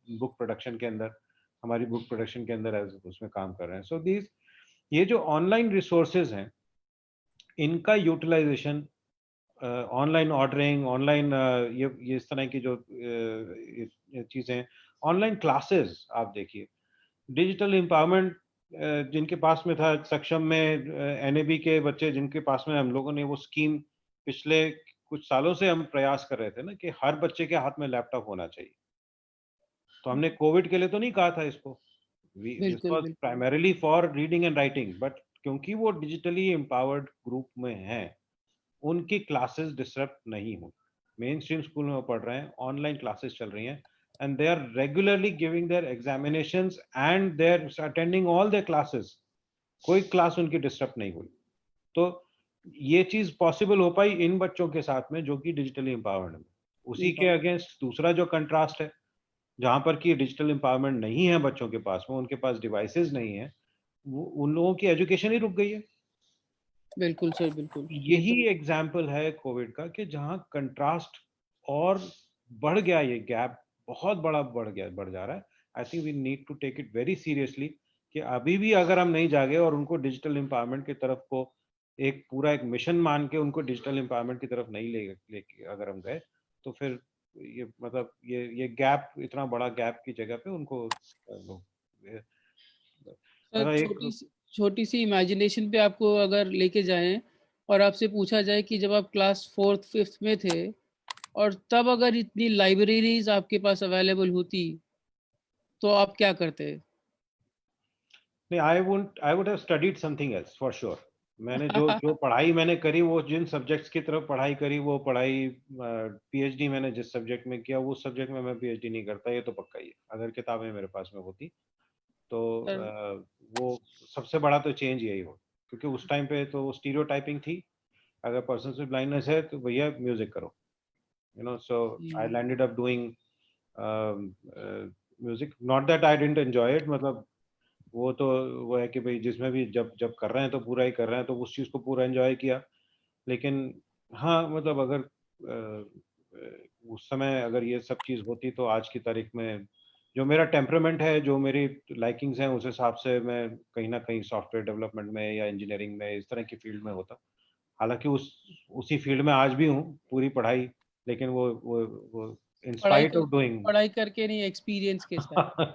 बुक प्रोडक्शन के अंदर हमारी बुक प्रोडक्शन के अंदर उसमें काम कर रहे हैं। सो दीज ये जो ऑनलाइन रिसोर्सेज हैं, इनका यूटिलाइजेशन ऑनलाइन ऑर्डरिंग, ऑनलाइन ये इस तरह की जो चीज़ें, ऑनलाइन क्लासेस आप देखिए, डिजिटल एम्पावरमेंट जिनके पास में था, सक्षम में एनएबी के बच्चे जिनके पास में, हम लोगों ने वो स्कीम पिछले कुछ सालों से हम प्रयास कर रहे थे ना कि हर बच्चे के हाथ में लैपटॉप होना चाहिए। तो हमने कोविड के लिए तो नहीं कहा था इसको, दिस बिल्कुल वाज बिल्कुल primarily for reading and writing, but क्योंकि वो डिजिटली एम्पावर्ड ग्रुप में हैं, उनकी क्लासेस डिसरप्ट नहीं हुई। मेन स्ट्रीम स्कूल में वो पढ़ रहे हैं, ऑनलाइन क्लासेस चल रही हैं, and they are regularly giving their examinations and they're attending all their classes. कोई क्लास उनकी डिस्टर्ब नहीं हुई। तो ये चीज पॉसिबल हो पाई इन बच्चों के साथ में जो कि डिजिटली एम्पावर्ड है। उसी के अगेंस्ट दूसरा जो कंट्रास्ट है, जहां पर कि डिजिटल एम्पावरमेंट नहीं है बच्चों के पास में, उनके पास डिवाइसेस नहीं है, वो उन लोगों की एजुकेशन ही रुक गई है। बिल्कुल सर, बिल्कुल यही एग्जाम्पल है कोविड का कि जहां कंट्रास्ट और बढ़ गया, ये गैप बहुत बड़ा बढ़ जा रहा है। I think we need to take it very seriously कि अभी भी अगर हम नहीं जागे और उनको डिजिटल एम्पावरमेंट की तरफ को एक पूरा एक मिशन मान के उनको डिजिटल एम्पावरमेंट की तरफ नहीं लेके अगर हम गए, तो फिर ये मतलब ये गैप, इतना बड़ा गैप की जगह पे उनको सर, एक छोटी सी इमेजिनेशन पे आपको अगर लेके जाएं और आपसे पूछा जाए कि जब आप क्लास 4th 5th में थे और तब अगर इतनी लाइब्रेरीज आपके पास अवेलेबल होती तो आप क्या करते? नहीं, I would have studied something else for sure. मैंने जो जो पढ़ाई मैंने करी, वो जिन सब्जेक्ट्स की तरफ पढ़ाई करी, वो पढ़ाई पीएचडी मैंने जिस सब्जेक्ट में किया, वो सब्जेक्ट में मैं पीएचडी नहीं करता, ये तो पक्का ही है। अगर किताबें मेरे पास में होती तो वो सबसे बड़ा तो चेंज यही हो, क्योंकि उस टाइम पे तो स्टीरियोटाइपिंग थी, अगर पर्सन विद ब्लाइंडनेस है तो भैया म्यूजिक करो, you know. So I landed up doing music, not that I didn't enjoy it, मतलब वो तो वो है कि भाई जिसमें भी जब जब कर रहे हैं तो पूरा ही कर रहे हैं, तो उस चीज़ को पूरा एंजॉय किया। लेकिन हाँ, मतलब अगर उस समय अगर ये सब चीज़ होती तो आज की तारीख में जो मेरा टेम्परामेंट है, जो मेरी लाइकिंग्स हैं, उस हिसाब से मैं कहीं ना कहीं सॉफ्टवेयर डेवलपमेंट में या इंजीनियरिंग में इस तरह की फील्ड में होता। हालांकि उसी फील्ड में आज भी हूँ, पूरी पढ़ाई, लेकिन वो इन स्पाइट ऑफ डूइंग पढ़ाई करके नहीं, एक्सपीरियंस के साथ।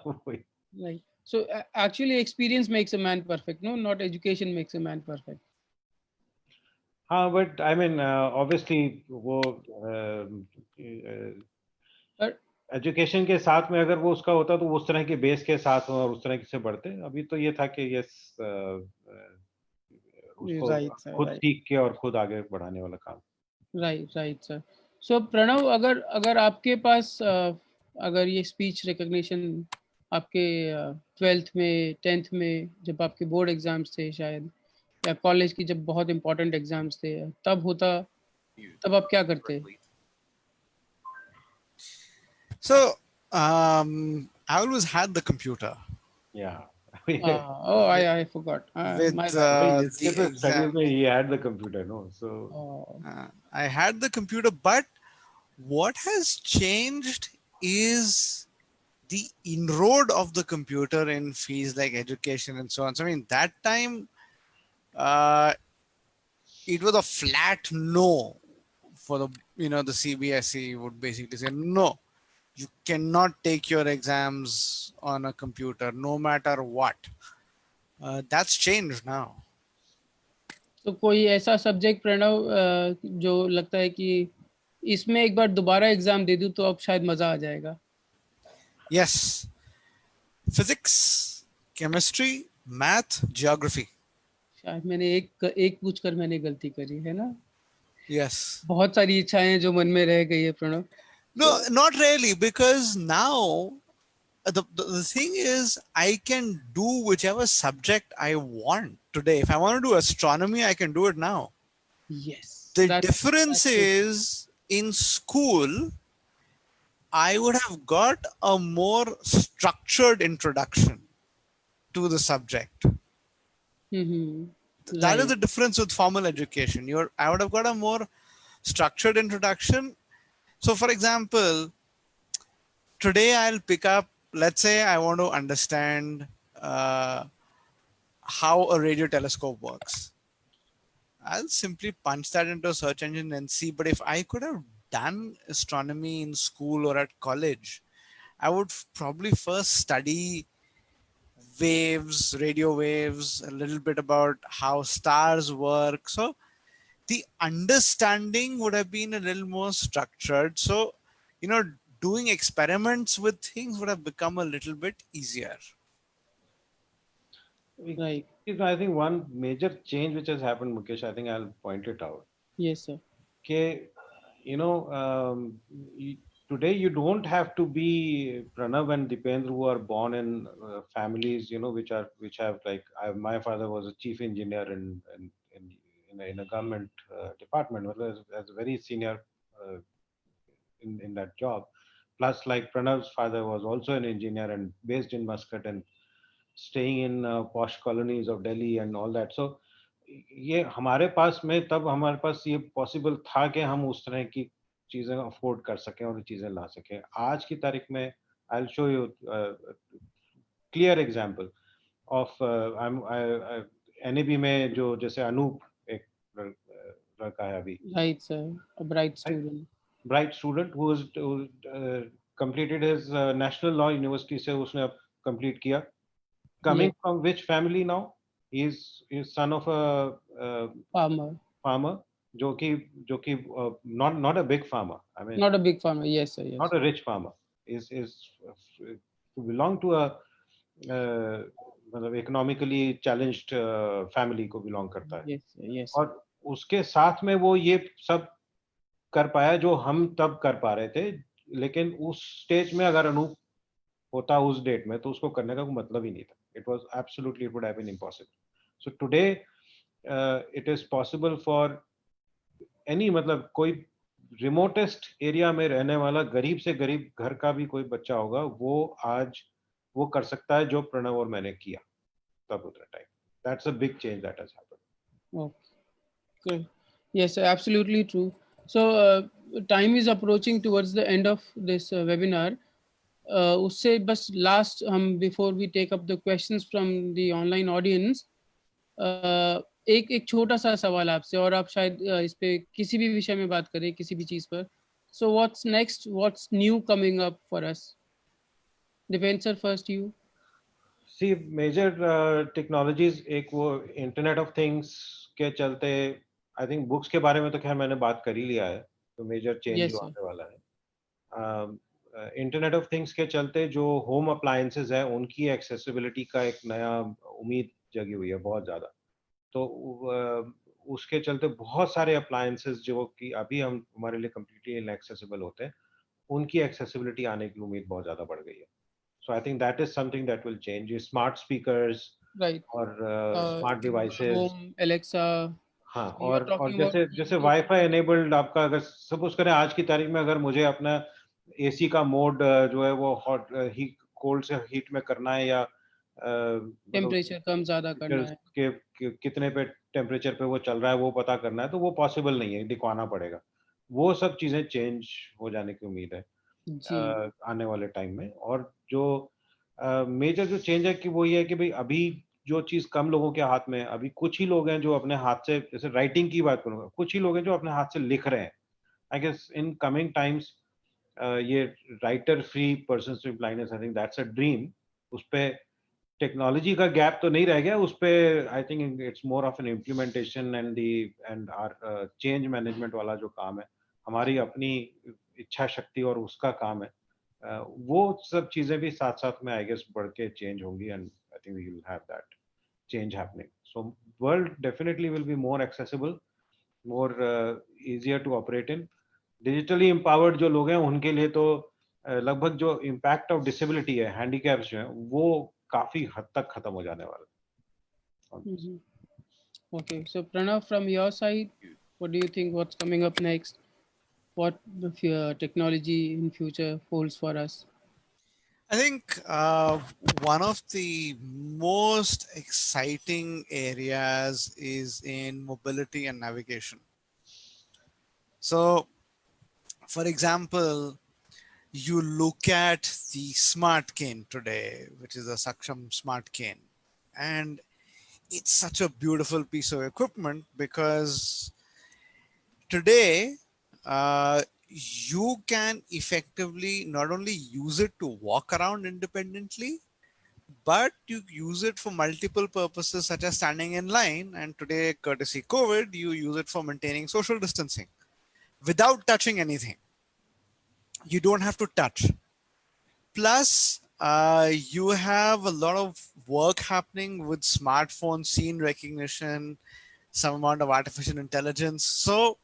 Right. So actually experience makes a man perfect, no, not education makes a man perfect. हाँ, बट आई मीन ऑब्वियसली वो एजुकेशन के साथ में अगर वो उसका होता तो उस तरह के बेस के साथ और उस तरह से बढ़ते। अभी तो ये था कि यस, उसको Right, sir, खुद right. सीख के और खुद आगे बढ़ाने वाला काम। Right, sir. So प्रणव, अगर आपके पास अगर ये स्पीच रिकॉग्निशन आपके 12th में 10th में जब आपके बोर्ड एग्जाम्स थे शायद, या कॉलेज की जब बहुत इंपॉर्टेंट एग्जाम्स थे, तब होता, तब आप क्या करते? So I always had the computer. Yeah. Oh, I forgot. With My bad. इसके तो studies में he had the computer, no? So I had the computer, but what has changed is the inroad of the computer in fields like education and so on. So I mean, that time it was a flat no for the the CBSE would basically say, no, you cannot take your exams on a computer no matter what. That's changed now. तो कोई ऐसा subject Pranav जो लगता है कि इसमें एक बार दोबारा एग्जाम दे दूं तो अब शायद मजा आ जाएगा? Yes, physics, chemistry, math, geography. शायद मैंने एक पूछकर मैंने गलती करी है ना? Yes. बहुत सारी इच्छाएं हैं जो मन में रह गई है Pranav. No, not really, because now the thing is, I can do whichever subject I want today. If I want to do astronomy, I can do it now. Yes. The That's- difference that's is, in school, I would have got a more structured introduction to the subject. Mhm. That is Right. the difference with formal education. I would have got a more structured introduction. So, for example, today I'll pick up, let's say I want to understand how a radio telescope works. I'll simply punch that into a search engine and see. But if I could have done astronomy in school or at college, I would probably first study waves, radio waves, a little bit about how stars work. So the understanding would have been a little more structured. So, doing experiments with things would have become a little bit easier. Right. I think one major change which has happened, Mukesh, I think I'll point it out. Yes, sir. Okay, today you don't have to be Pranav and Dipendra who are born in families, which have like my father was a chief engineer in a government department, as a very senior in that job. Plus, like Pranav's father was also an engineer and based in Muscat and staying in posh colonies of Delhi and all that. So ये हमारे पास में तब हमारे पास ये possible था कि हम उस तरह की चीजें अफोर्ड कर सकें और चीजें ला सकें. आज की तारीख में I will show you clear example of NAB में जो जैसे अनूप एक लड़का है अभी. Right, sir. A bright student. Bright student who completed his national law university से उसने अब complete किया. Coming from which family now? He's son of a farmer. जो कि not a big farmer. I mean, not a big farmer. Yes, sir. Yes. Not a rich farmer. Is belong to a मतलब economically challenged family को belong करता है. Yes, sir. Yes. और उसके साथ में वो ये सब कर पाया जो हम तब कर पा रहे थे. लेकिन उस स्टेज में अगर अनूप होता उस डेट में तो उसको करने का कोई मतलब ही नहीं था. It was absolutely, it would have been impossible. So today it is possible for any मतलब कोई रिमोटेस्ट एरिया में रहने वाला गरीब से गरीब घर का भी कोई बच्चा होगा वो आज वो कर सकता है जो प्रणव और मैंने किया तब उतना time. That's a big change that has happened. Okay. Good. Yes, sir, absolutely true. So time is approaching towards the end of this webinar. उससे बस last हम before we take up the questions from the online audience, एक छोटा सा सवाल आपसे और आप शायद इस पे किसी भी विषय में बात करें किसी भी चीज पर. So what's next? What's new coming up for us? Dipendra sir, first you. See, major technologies एक वो Internet of Things के चलते I think books के बारे में तो खैर मैंने बात कर ही लिया है. तो major change Yes, जो sir. आने वाला है. इंटरनेट ऑफ थिंग्स के चलते जो होम अप्लायंसेस है उनकी एक्सेसिबिलिटी का एक नया उम्मीद जगी हुई है बहुत ज़्यादा. तो उसके चलते बहुत सारे अप्लायंसेस जो कि अभी हम हमारे लिए कम्प्लीटली इनएक्सेसिबल होते हैं उनकी एक्सेसिबिलिटी आने की उम्मीद बहुत ज़्यादा बढ़ गई है. So I think that is something that will change. Smart speakers Right. और स्मार्ट डिवाइसेस. Home, Alexa. हाँ, You are और talking जैसे about जैसे वाईफाई एनेबल्ड आपका अगर सपोज करें आज की तारीख में अगर मुझे अपना एसी का मोड जो है वो हॉट कोल्ड से हीट में करना है या टेम्परेचर कम ज्यादा करना है कितने पे टेम्परेचर पे वो चल रहा है वो पता करना है तो वो पॉसिबल नहीं है. दिखवाना पड़ेगा. वो सब चीजें चेंज हो जाने की उम्मीद है आने वाले टाइम में. और जो मेजर जो चेंज है कि वो ये है कि भाई अभी जो चीज कम लोगों के हाथ में है. अभी कुछ ही लोग हैं जो अपने हाथ से जैसे राइटिंग की बात करूंगा कुछ ही लोग हैं जो अपने हाथ से लिख रहे हैं. I guess in coming times ये writer free persons with blindness, I think that's a dream. उस पे टेक्नोलॉजी का गैप तो नहीं रह गया, उस पे I think it's more of an implementation and or change management वाला जो काम है, हमारी अपनी इच्छा शक्ति और उसका काम है, वो सब चीजें भी साथ साथ में आई गेस बढ़ के चेंज होंगी and I think we will have that change happening. So world definitely will be more accessible, more easier to operate in. Digitally empowered जो लोग हैं उनके लिए तो लगभग जो इम्पैक्ट ऑफ डिसेबिलिटी है, हैंडीकैप्स जो है, वो काफी हद तक खत्म हो जाने वाला है. Okay, so Pranav, from your side, what do you think? What's coming up next? What the technology in future holds for us? I think one of the most exciting areas is in mobility and navigation. So, for example, you look at the smart cane today, which is a Saksham smart cane, and it's such a beautiful piece of equipment because today you can effectively not only use it to walk around independently, but you use it for multiple purposes such as standing in line, and today, courtesy COVID, you use it for maintaining social distancing without touching anything. You don't have to touch. Plus you have a lot of work happening with smartphone scene recognition, some amount of artificial intelligence. So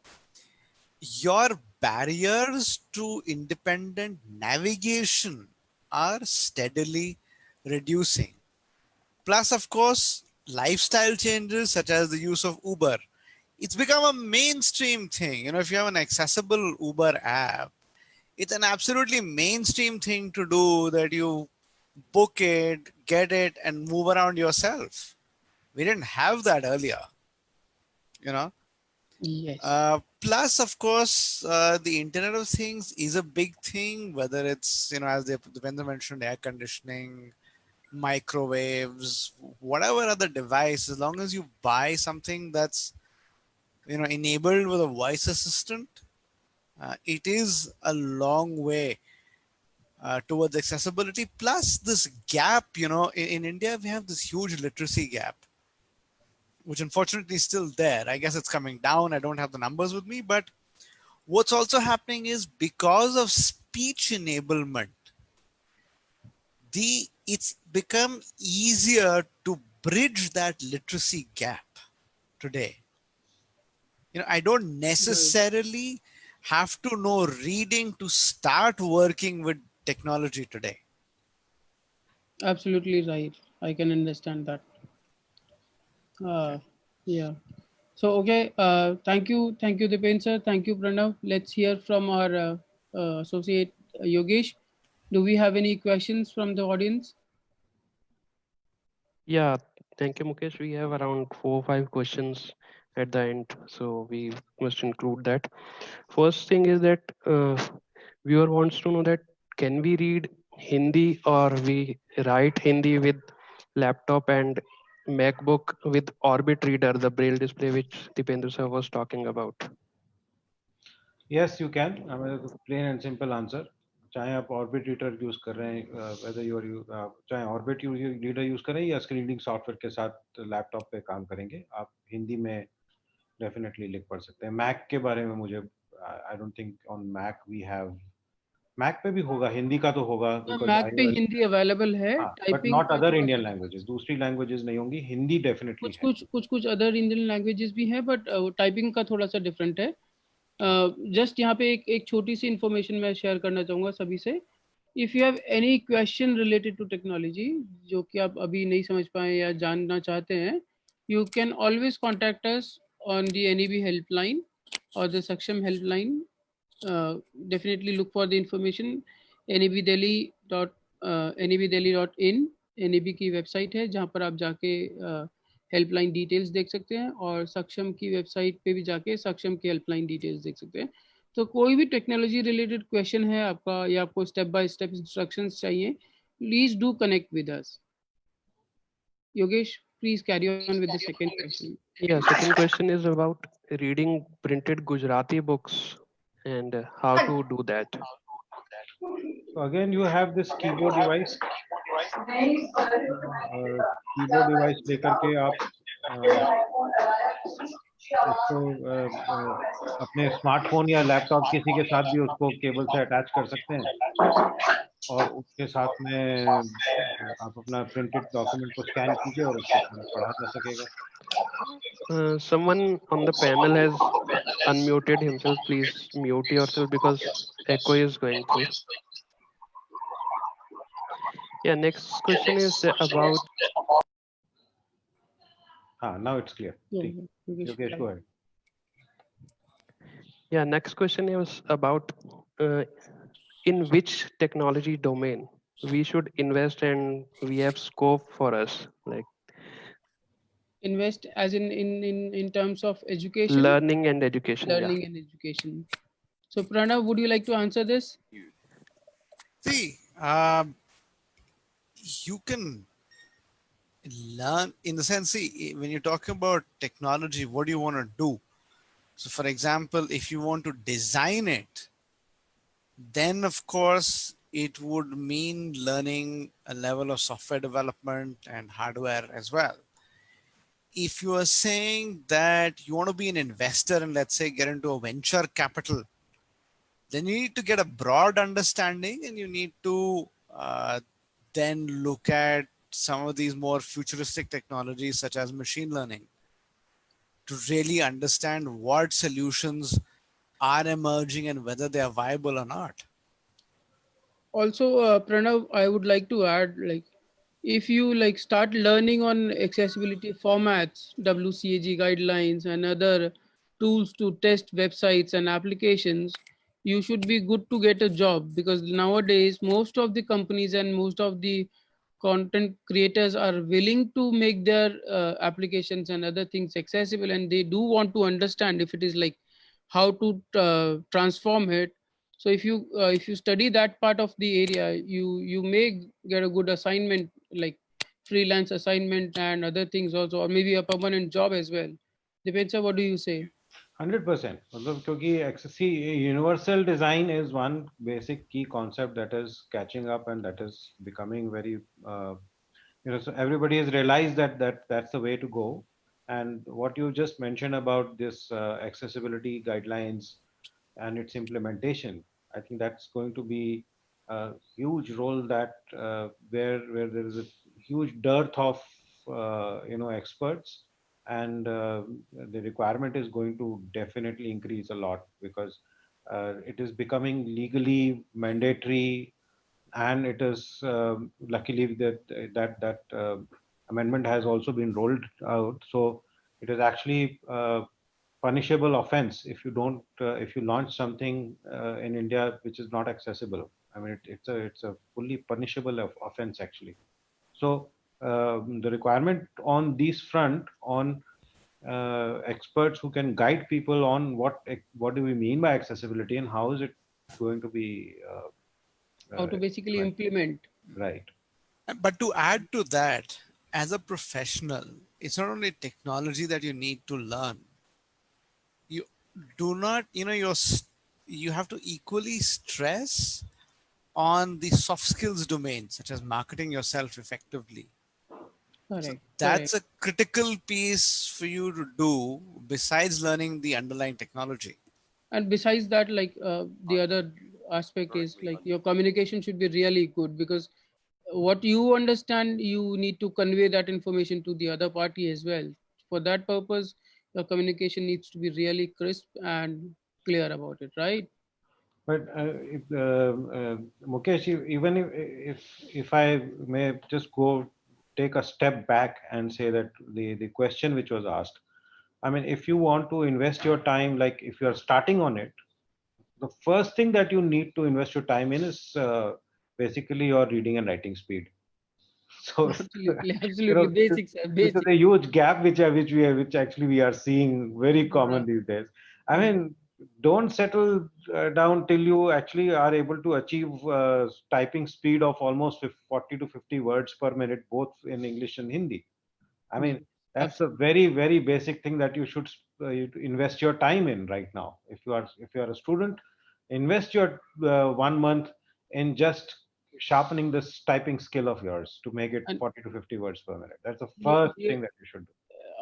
your barriers to independent navigation are steadily reducing. Plus, of course, lifestyle changes such as the use of Uber. It's become a mainstream thing. You know, if you have an accessible Uber app, it's an absolutely mainstream thing to do, that you book it, get it, and move around yourself. We didn't have that earlier, you know. Yes. Plus, of course, the Internet of Things is a big thing, whether it's, you know, as Devendra mentioned, air conditioning, microwaves, whatever other device, as long as you buy something that's, you know, enabled with a voice assistant, it is a long way towards accessibility. Plus this gap, you know, in India, we have this huge literacy gap, which unfortunately is still there. I guess it's coming down. I don't have the numbers with me, but what's also happening is because of speech enablement, it's become easier to bridge that literacy gap today. You know, I don't necessarily have to know reading to start working with technology today. Absolutely right. I can understand that. Yeah. So okay. Thank you, Dipen sir. Thank you, Pranav. Let's hear from our associate Yogesh. Do we have any questions from the audience? Yeah, thank you, Mukesh. We have around 4 or 5 questions at the end, so we must include that. First thing is that viewer wants to know that can we read Hindi or we write Hindi with laptop and MacBook with Orbit Reader, the Braille display which Dipendra sir was talking about? Yes, you can. I mean, plain and simple answer. चाहे आप orbit reader use कर रहे हैं, whether you are चाहे orbit reader use कर रहे हैं या स्क्रीन रीडिंग सॉफ्टवेयर के साथ लैपटॉप पे काम करेंगे, आप हिंदी में डेफिनेटली लिख पढ़ सकते हैं. मैक के बारे में मुझे I don't think on Mac we have, Mac पे भी होगा, हिंदी का तो होगा बिकॉज़ मैक पे हिंदी अवेलेबल है, but typing not other Indian languages. दूसरी लैंग्वेजेस नहीं होंगी, हिंदी डेफिनेटली है. कुछ अदर इंडियन लैंग्वेजेस भी हैं, बट टाइपिंग का थोड़ा सा डिफरेंट है. जस्ट यहाँ पे एक छोटी सी इंफॉर्मेशन मैं शेयर करना चाहूँगा सभी से. If you have any question related to technology जो कि आप अभी नहीं समझ पाए या जानना चाहते हैं, you can always contact us on the NEB helpline और द सक्षम helpline. Definitely look for the information nebdelhi.in. NEB की वेबसाइट है जहाँ पर आप जाके हेल्पलाइन डिटेल्स देख सकते हैं, और सक्षम की वेबसाइट पे भी जाके सक्षम की हेल्पलाइन डिटेल्स देख सकते हैं. तो कोई भी टेक्नोलॉजी रिलेटेड क्वेश्चन है आपका या आपको स्टेप बाय स्टेप इंस्ट्रक्शंस चाहिए, please do connect with us. Yogesh, please carry on with the second question. Yeah, second question is about reading printed Gujarati books and how to do that. So again, you have this keyboard device. Keyboard device लेकर के आप इसको अपने smartphone या laptop किसी के साथ भी उसको केबल से अटैच कर सकते हैं और उसके साथ में आप अपना प्रिंटेड डॉक्यूमेंट को स्कैन कीजिए और उसको पढ़ा जा सकेगा. Someone on the panel has unmuted himself. Please mute yourself because echo is going through. Yeah, next question is about. Now it's clear. Yeah, Yogesh, go ahead. Yeah, next question is about in which technology domain we should invest and we have scope for us, like invest as in terms of education, learning and education. learning and education. So Pranav, would you like to answer this? See, you can learn in the sense, see, when you're talking about technology, what do you want to do? So for example, if you want to design it, then of course it would mean learning a level of software development and hardware as well. If you are saying that you want to be an investor and let's say get into a venture capital, then you need to get a broad understanding and you need to then look at some of these more futuristic technologies such as machine learning to really understand what solutions are emerging and whether they are viable or not. Also, Pranav, I would like to add, like, if you like start learning on accessibility formats, WCAG guidelines, and other tools to test websites and applications, you should be good to get a job, because nowadays most of the companies and most of the content creators are willing to make their applications and other things accessible, and they do want to understand if it is like how to transform it. So if you study that part of the area, you may get a good assignment, like freelance assignment and other things also, or maybe a permanent job as well. Depends on what do you say. 100%. मतलब क्योंकि see, universal design is one basic key concept that is catching up and that is becoming very so everybody has realized that that's the way to go. And what you just mentioned about this accessibility guidelines and its implementation, I think that's going to be a huge role that where there is a huge dearth of experts, and the requirement is going to definitely increase a lot because it is becoming legally mandatory, and it is luckily that amendment has also been rolled out. So it is actually punishable offense if you don't if you launch something in India which is not accessible. I mean, it's a fully punishable offense actually. So the requirement on this front on experts who can guide people on what do we mean by accessibility and how is it going to be How to basically implement. right. But to add to that, as a professional, it's not only technology that you need to learn. You do not, you have to equally stress on the soft skills domain, such as marketing yourself effectively. Correct. So that's a critical piece for you to do besides learning the underlying technology. And besides that, like the other aspect is like your communication should be really good, because what you understand, you need to convey that information to the other party as well. For that purpose, your communication needs to be really crisp and clear about it, right? But Mukesh, even if I may just go take a step back and say that the question which was asked, I mean, if you want to invest your time, like if you are starting on it, the first thing that you need to invest your time in is basically your reading and writing speed. So Absolutely, absolutely, basics, this is a huge gap which actually we are seeing very common these days. I mean, don't settle down till you actually are able to achieve typing speed of almost 40 to 50 words per minute, both in English and Hindi. I mean, that's a very, very basic thing that you should invest your time in right now. If you are a student, invest your 1 month in just sharpening this typing skill of yours to make it And 40 to 50 words per minute. That's the here, first here, thing that you should do.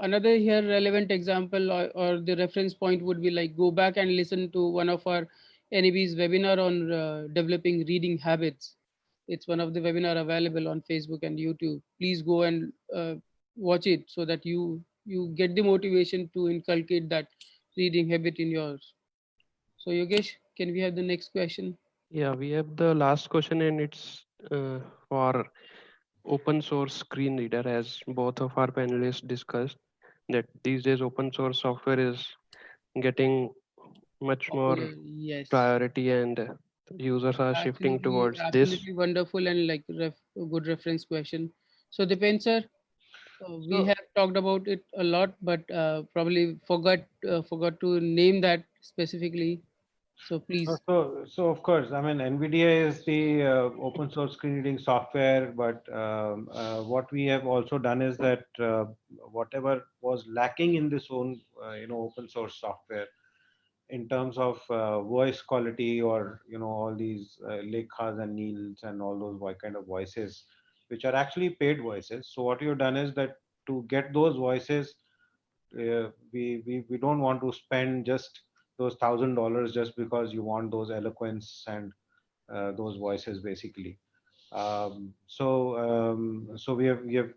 another here relevant example or the reference point would be like go back and listen to one of our NEB's webinar on developing reading habits. It's one of the webinar available on Facebook and YouTube. Please go and watch it so that you get the motivation to inculcate that reading habit in yours. So Yogesh, can we have the next question? Yeah, we have the last question, and it's for open source screen reader, as both of our panelists discussed that these days open source software is getting much more Popular, yes. priority, and users are shifting Absolutely, towards this. absolutely wonderful and like good reference question. So Dipen sir, we So have talked about it a lot, but probably forgot to name that specifically. So please. So of course, I mean, NVDA is the open source screen reading software, but what we have also done is that whatever was lacking in this own, open source software in terms of voice quality, or, all these Lekhas and Neils and all those kind of voices, which are actually paid voices. So what you've done is that to get those voices, we don't want to spend just those $1,000 just because you want those eloquence and those voices basically. So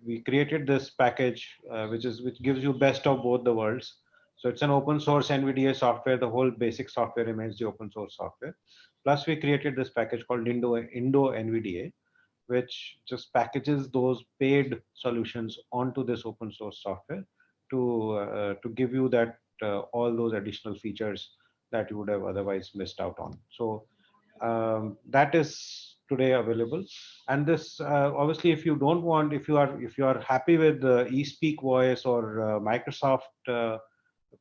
we created this package which gives you best of both the worlds. So it's an open source NVDA software. The whole basic software remains the open source software. Plus, we created this package called Indo NVDA, which just packages those paid solutions onto this open source software to give you that all those additional features that you would have otherwise missed out on. So that is today available. And this obviously, if you don't want, if you are happy with eSpeak voice or Microsoft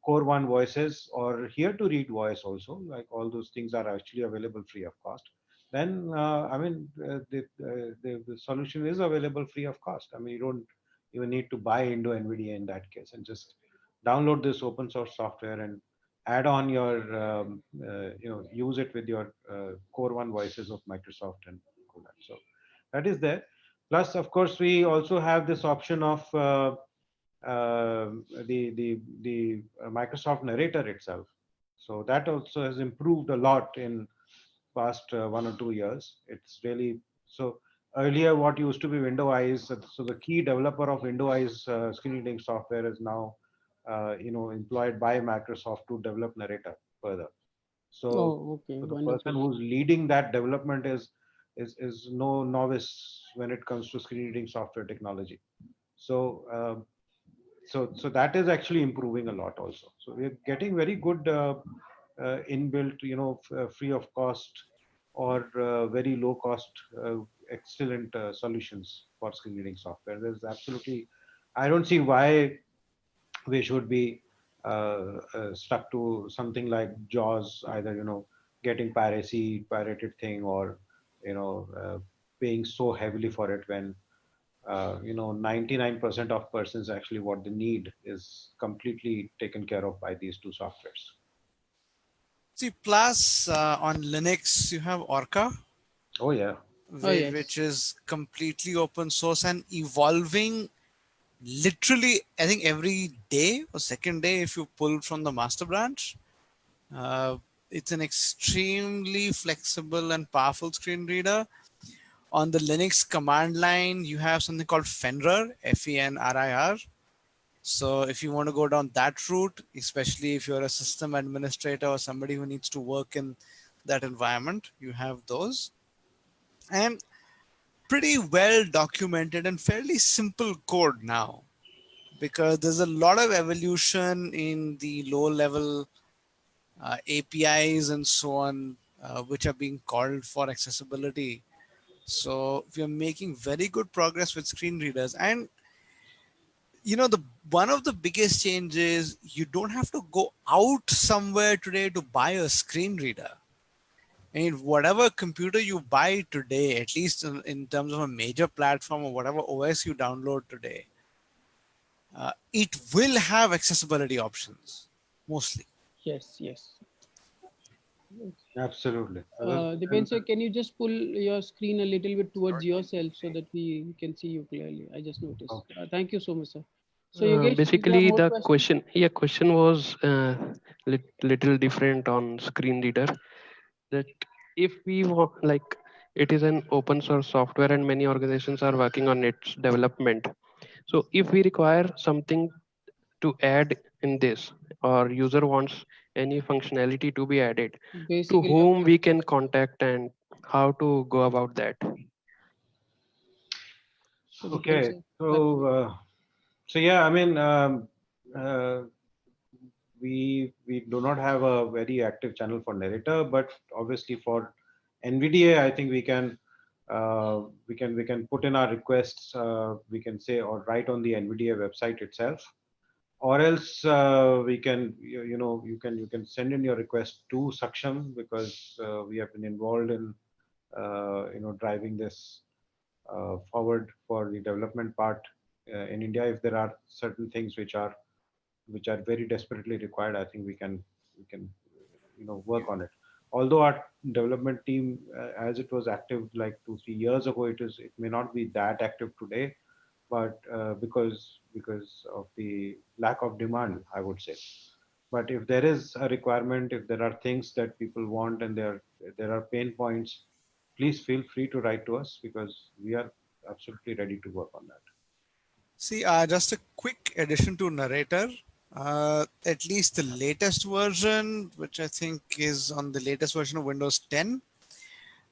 Core One voices, or here to read voice also, like all those things are actually available free of cost, then I mean the solution is available free of cost. I mean, you don't even need to buy into NVIDIA in that case, and just download this open source software and add on your use it with your Core One voices of Microsoft and all that. So that is there. Plus, of course, we also have this option of the Microsoft Narrator itself. So that also has improved a lot in past 1 or 2 years. It's really so. Earlier, what used to be Window Eyes, so the key developer of Window Eyes screen reading software is now, employed by Microsoft to develop Narrator further. So, Oh, okay, so the person wonderful. who's leading that development is no novice when it comes to screen reading software technology. So so that is actually improving a lot also. So we're getting very good inbuilt, free of cost or very low cost, excellent solutions for screen reading software. There's absolutely, I don't see why we should be stuck to something like JAWS, either, getting pirated thing, or, paying so heavily for it when 99% of persons actually what they need is completely taken care of by these two softwares. See, plus on Linux, you have Orca, Oh yeah. Oh yes. which is completely open source and evolving literally, I think every day or second day, if you pull from the master branch. It's an extremely flexible and powerful screen reader. On the Linux command line, you have something called Fenrir, Fenrir. So if you want to go down that route, especially if you're a system administrator or somebody who needs to work in that environment, you have those. And pretty well documented and fairly simple code now, because there's a lot of evolution in the low level APIs and so on, which are being called for accessibility. So we are making very good progress with screen readers. And the one of the biggest changes, you don't have to go out somewhere today to buy a screen reader. I mean, whatever computer you buy today, at least in terms of a major platform or whatever OS you download today, it will have accessibility options mostly. Yes, yes. Absolutely. Dipen sir, can you just pull your screen a little bit towards yourself so that we can see you clearly? I just noticed. Okay. Thank you so much, sir. So Yogesh, is there Basically, more the questions? question was little different on screen reader. That if we want, like, it is an open source software and many organizations are working on its development. So if we require something to add in this, or user wants any functionality to be added, to Basically, whom we can contact and how to go about that? so Dipen Okay. sir, So yeah, I mean, uh, we do not have a very active channel for narrator, but obviously for NVDA, I think we can put in our requests. We can say or write on the NVDA website itself, or else we can you can send in your request to Saksham, because we have been involved in driving this forward for the development part in India. If there are certain things which are very desperately required, I think we can work on it. Although our development team, as it was active like 2-3 years ago, it may not be that active today, but because of the lack of demand, I would say. But if there is a requirement, if there are things that people want and there are pain points, please feel free to write to us, because we are absolutely ready to work on that. See, just a quick addition to narrator. At least the latest version, which I think is on the latest version of Windows 10,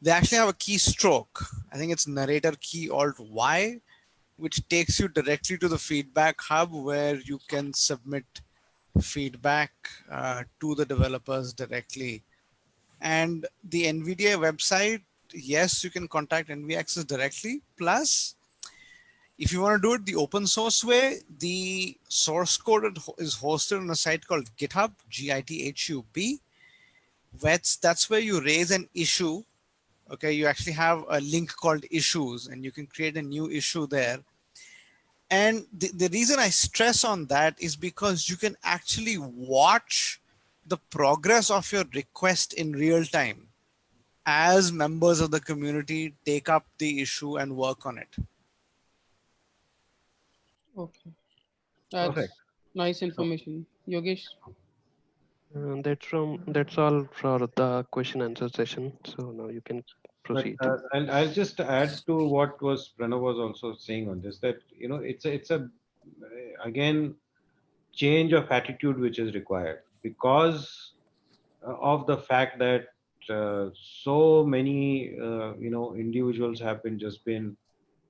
they actually have a keystroke. I think it's narrator key alt Y, which takes you directly to the feedback hub where you can submit feedback to the developers directly. And the NVIDIA website, yes, you can contact NVAccess directly. Plus, if you want to do it the open source way, the source code is hosted on a site called GitHub, GitHub. That's where you raise an issue. Okay, you actually have a link called issues, and you can create a new issue there. And the reason I stress on that is because you can actually watch the progress of your request in real time as members of the community take up the issue and work on it. okay, Perfect. that's nice information. Yogesh, That's all for the question answer session. So now you can But proceed. and I'll just add to what Pranav was also saying on this, that it's a again change of attitude which is required, because of the fact that so many individuals have been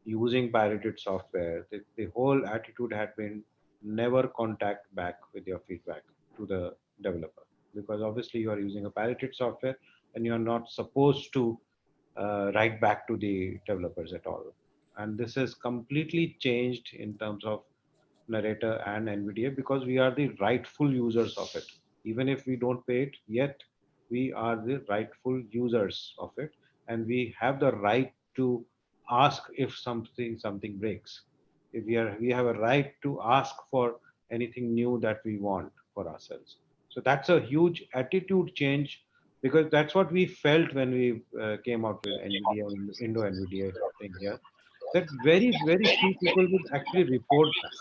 using pirated software. The whole attitude had been never contact back with your feedback to the developer, because obviously you are using a pirated software and you are not supposed to write back to the developers at all. And this is completely changed in terms of narrator and NVDA, because we are the rightful users of it. Even if we don't pay it yet, we are the rightful users of it, and we have the right to ask if something breaks. If we have a right to ask for anything new that we want for ourselves. So that's a huge attitude change, because that's what we felt when we came out with NVIDIA, Indo NVIDIA thing here. That very few people would actually report back.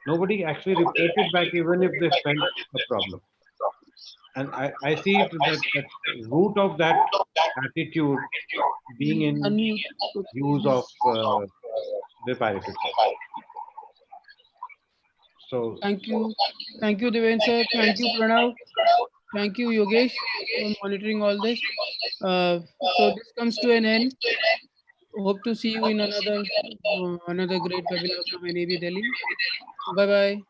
Nobody actually reported back, even if they felt a problem. And I see it that root of that attitude being in unmute. use of the pirated software. So Thank you, Dipen sir. Thank you, Pranav. Thank you, Yogesh, for monitoring all this. So this comes to an end. Hope to see you in another great webinar from NAB Delhi. Bye bye.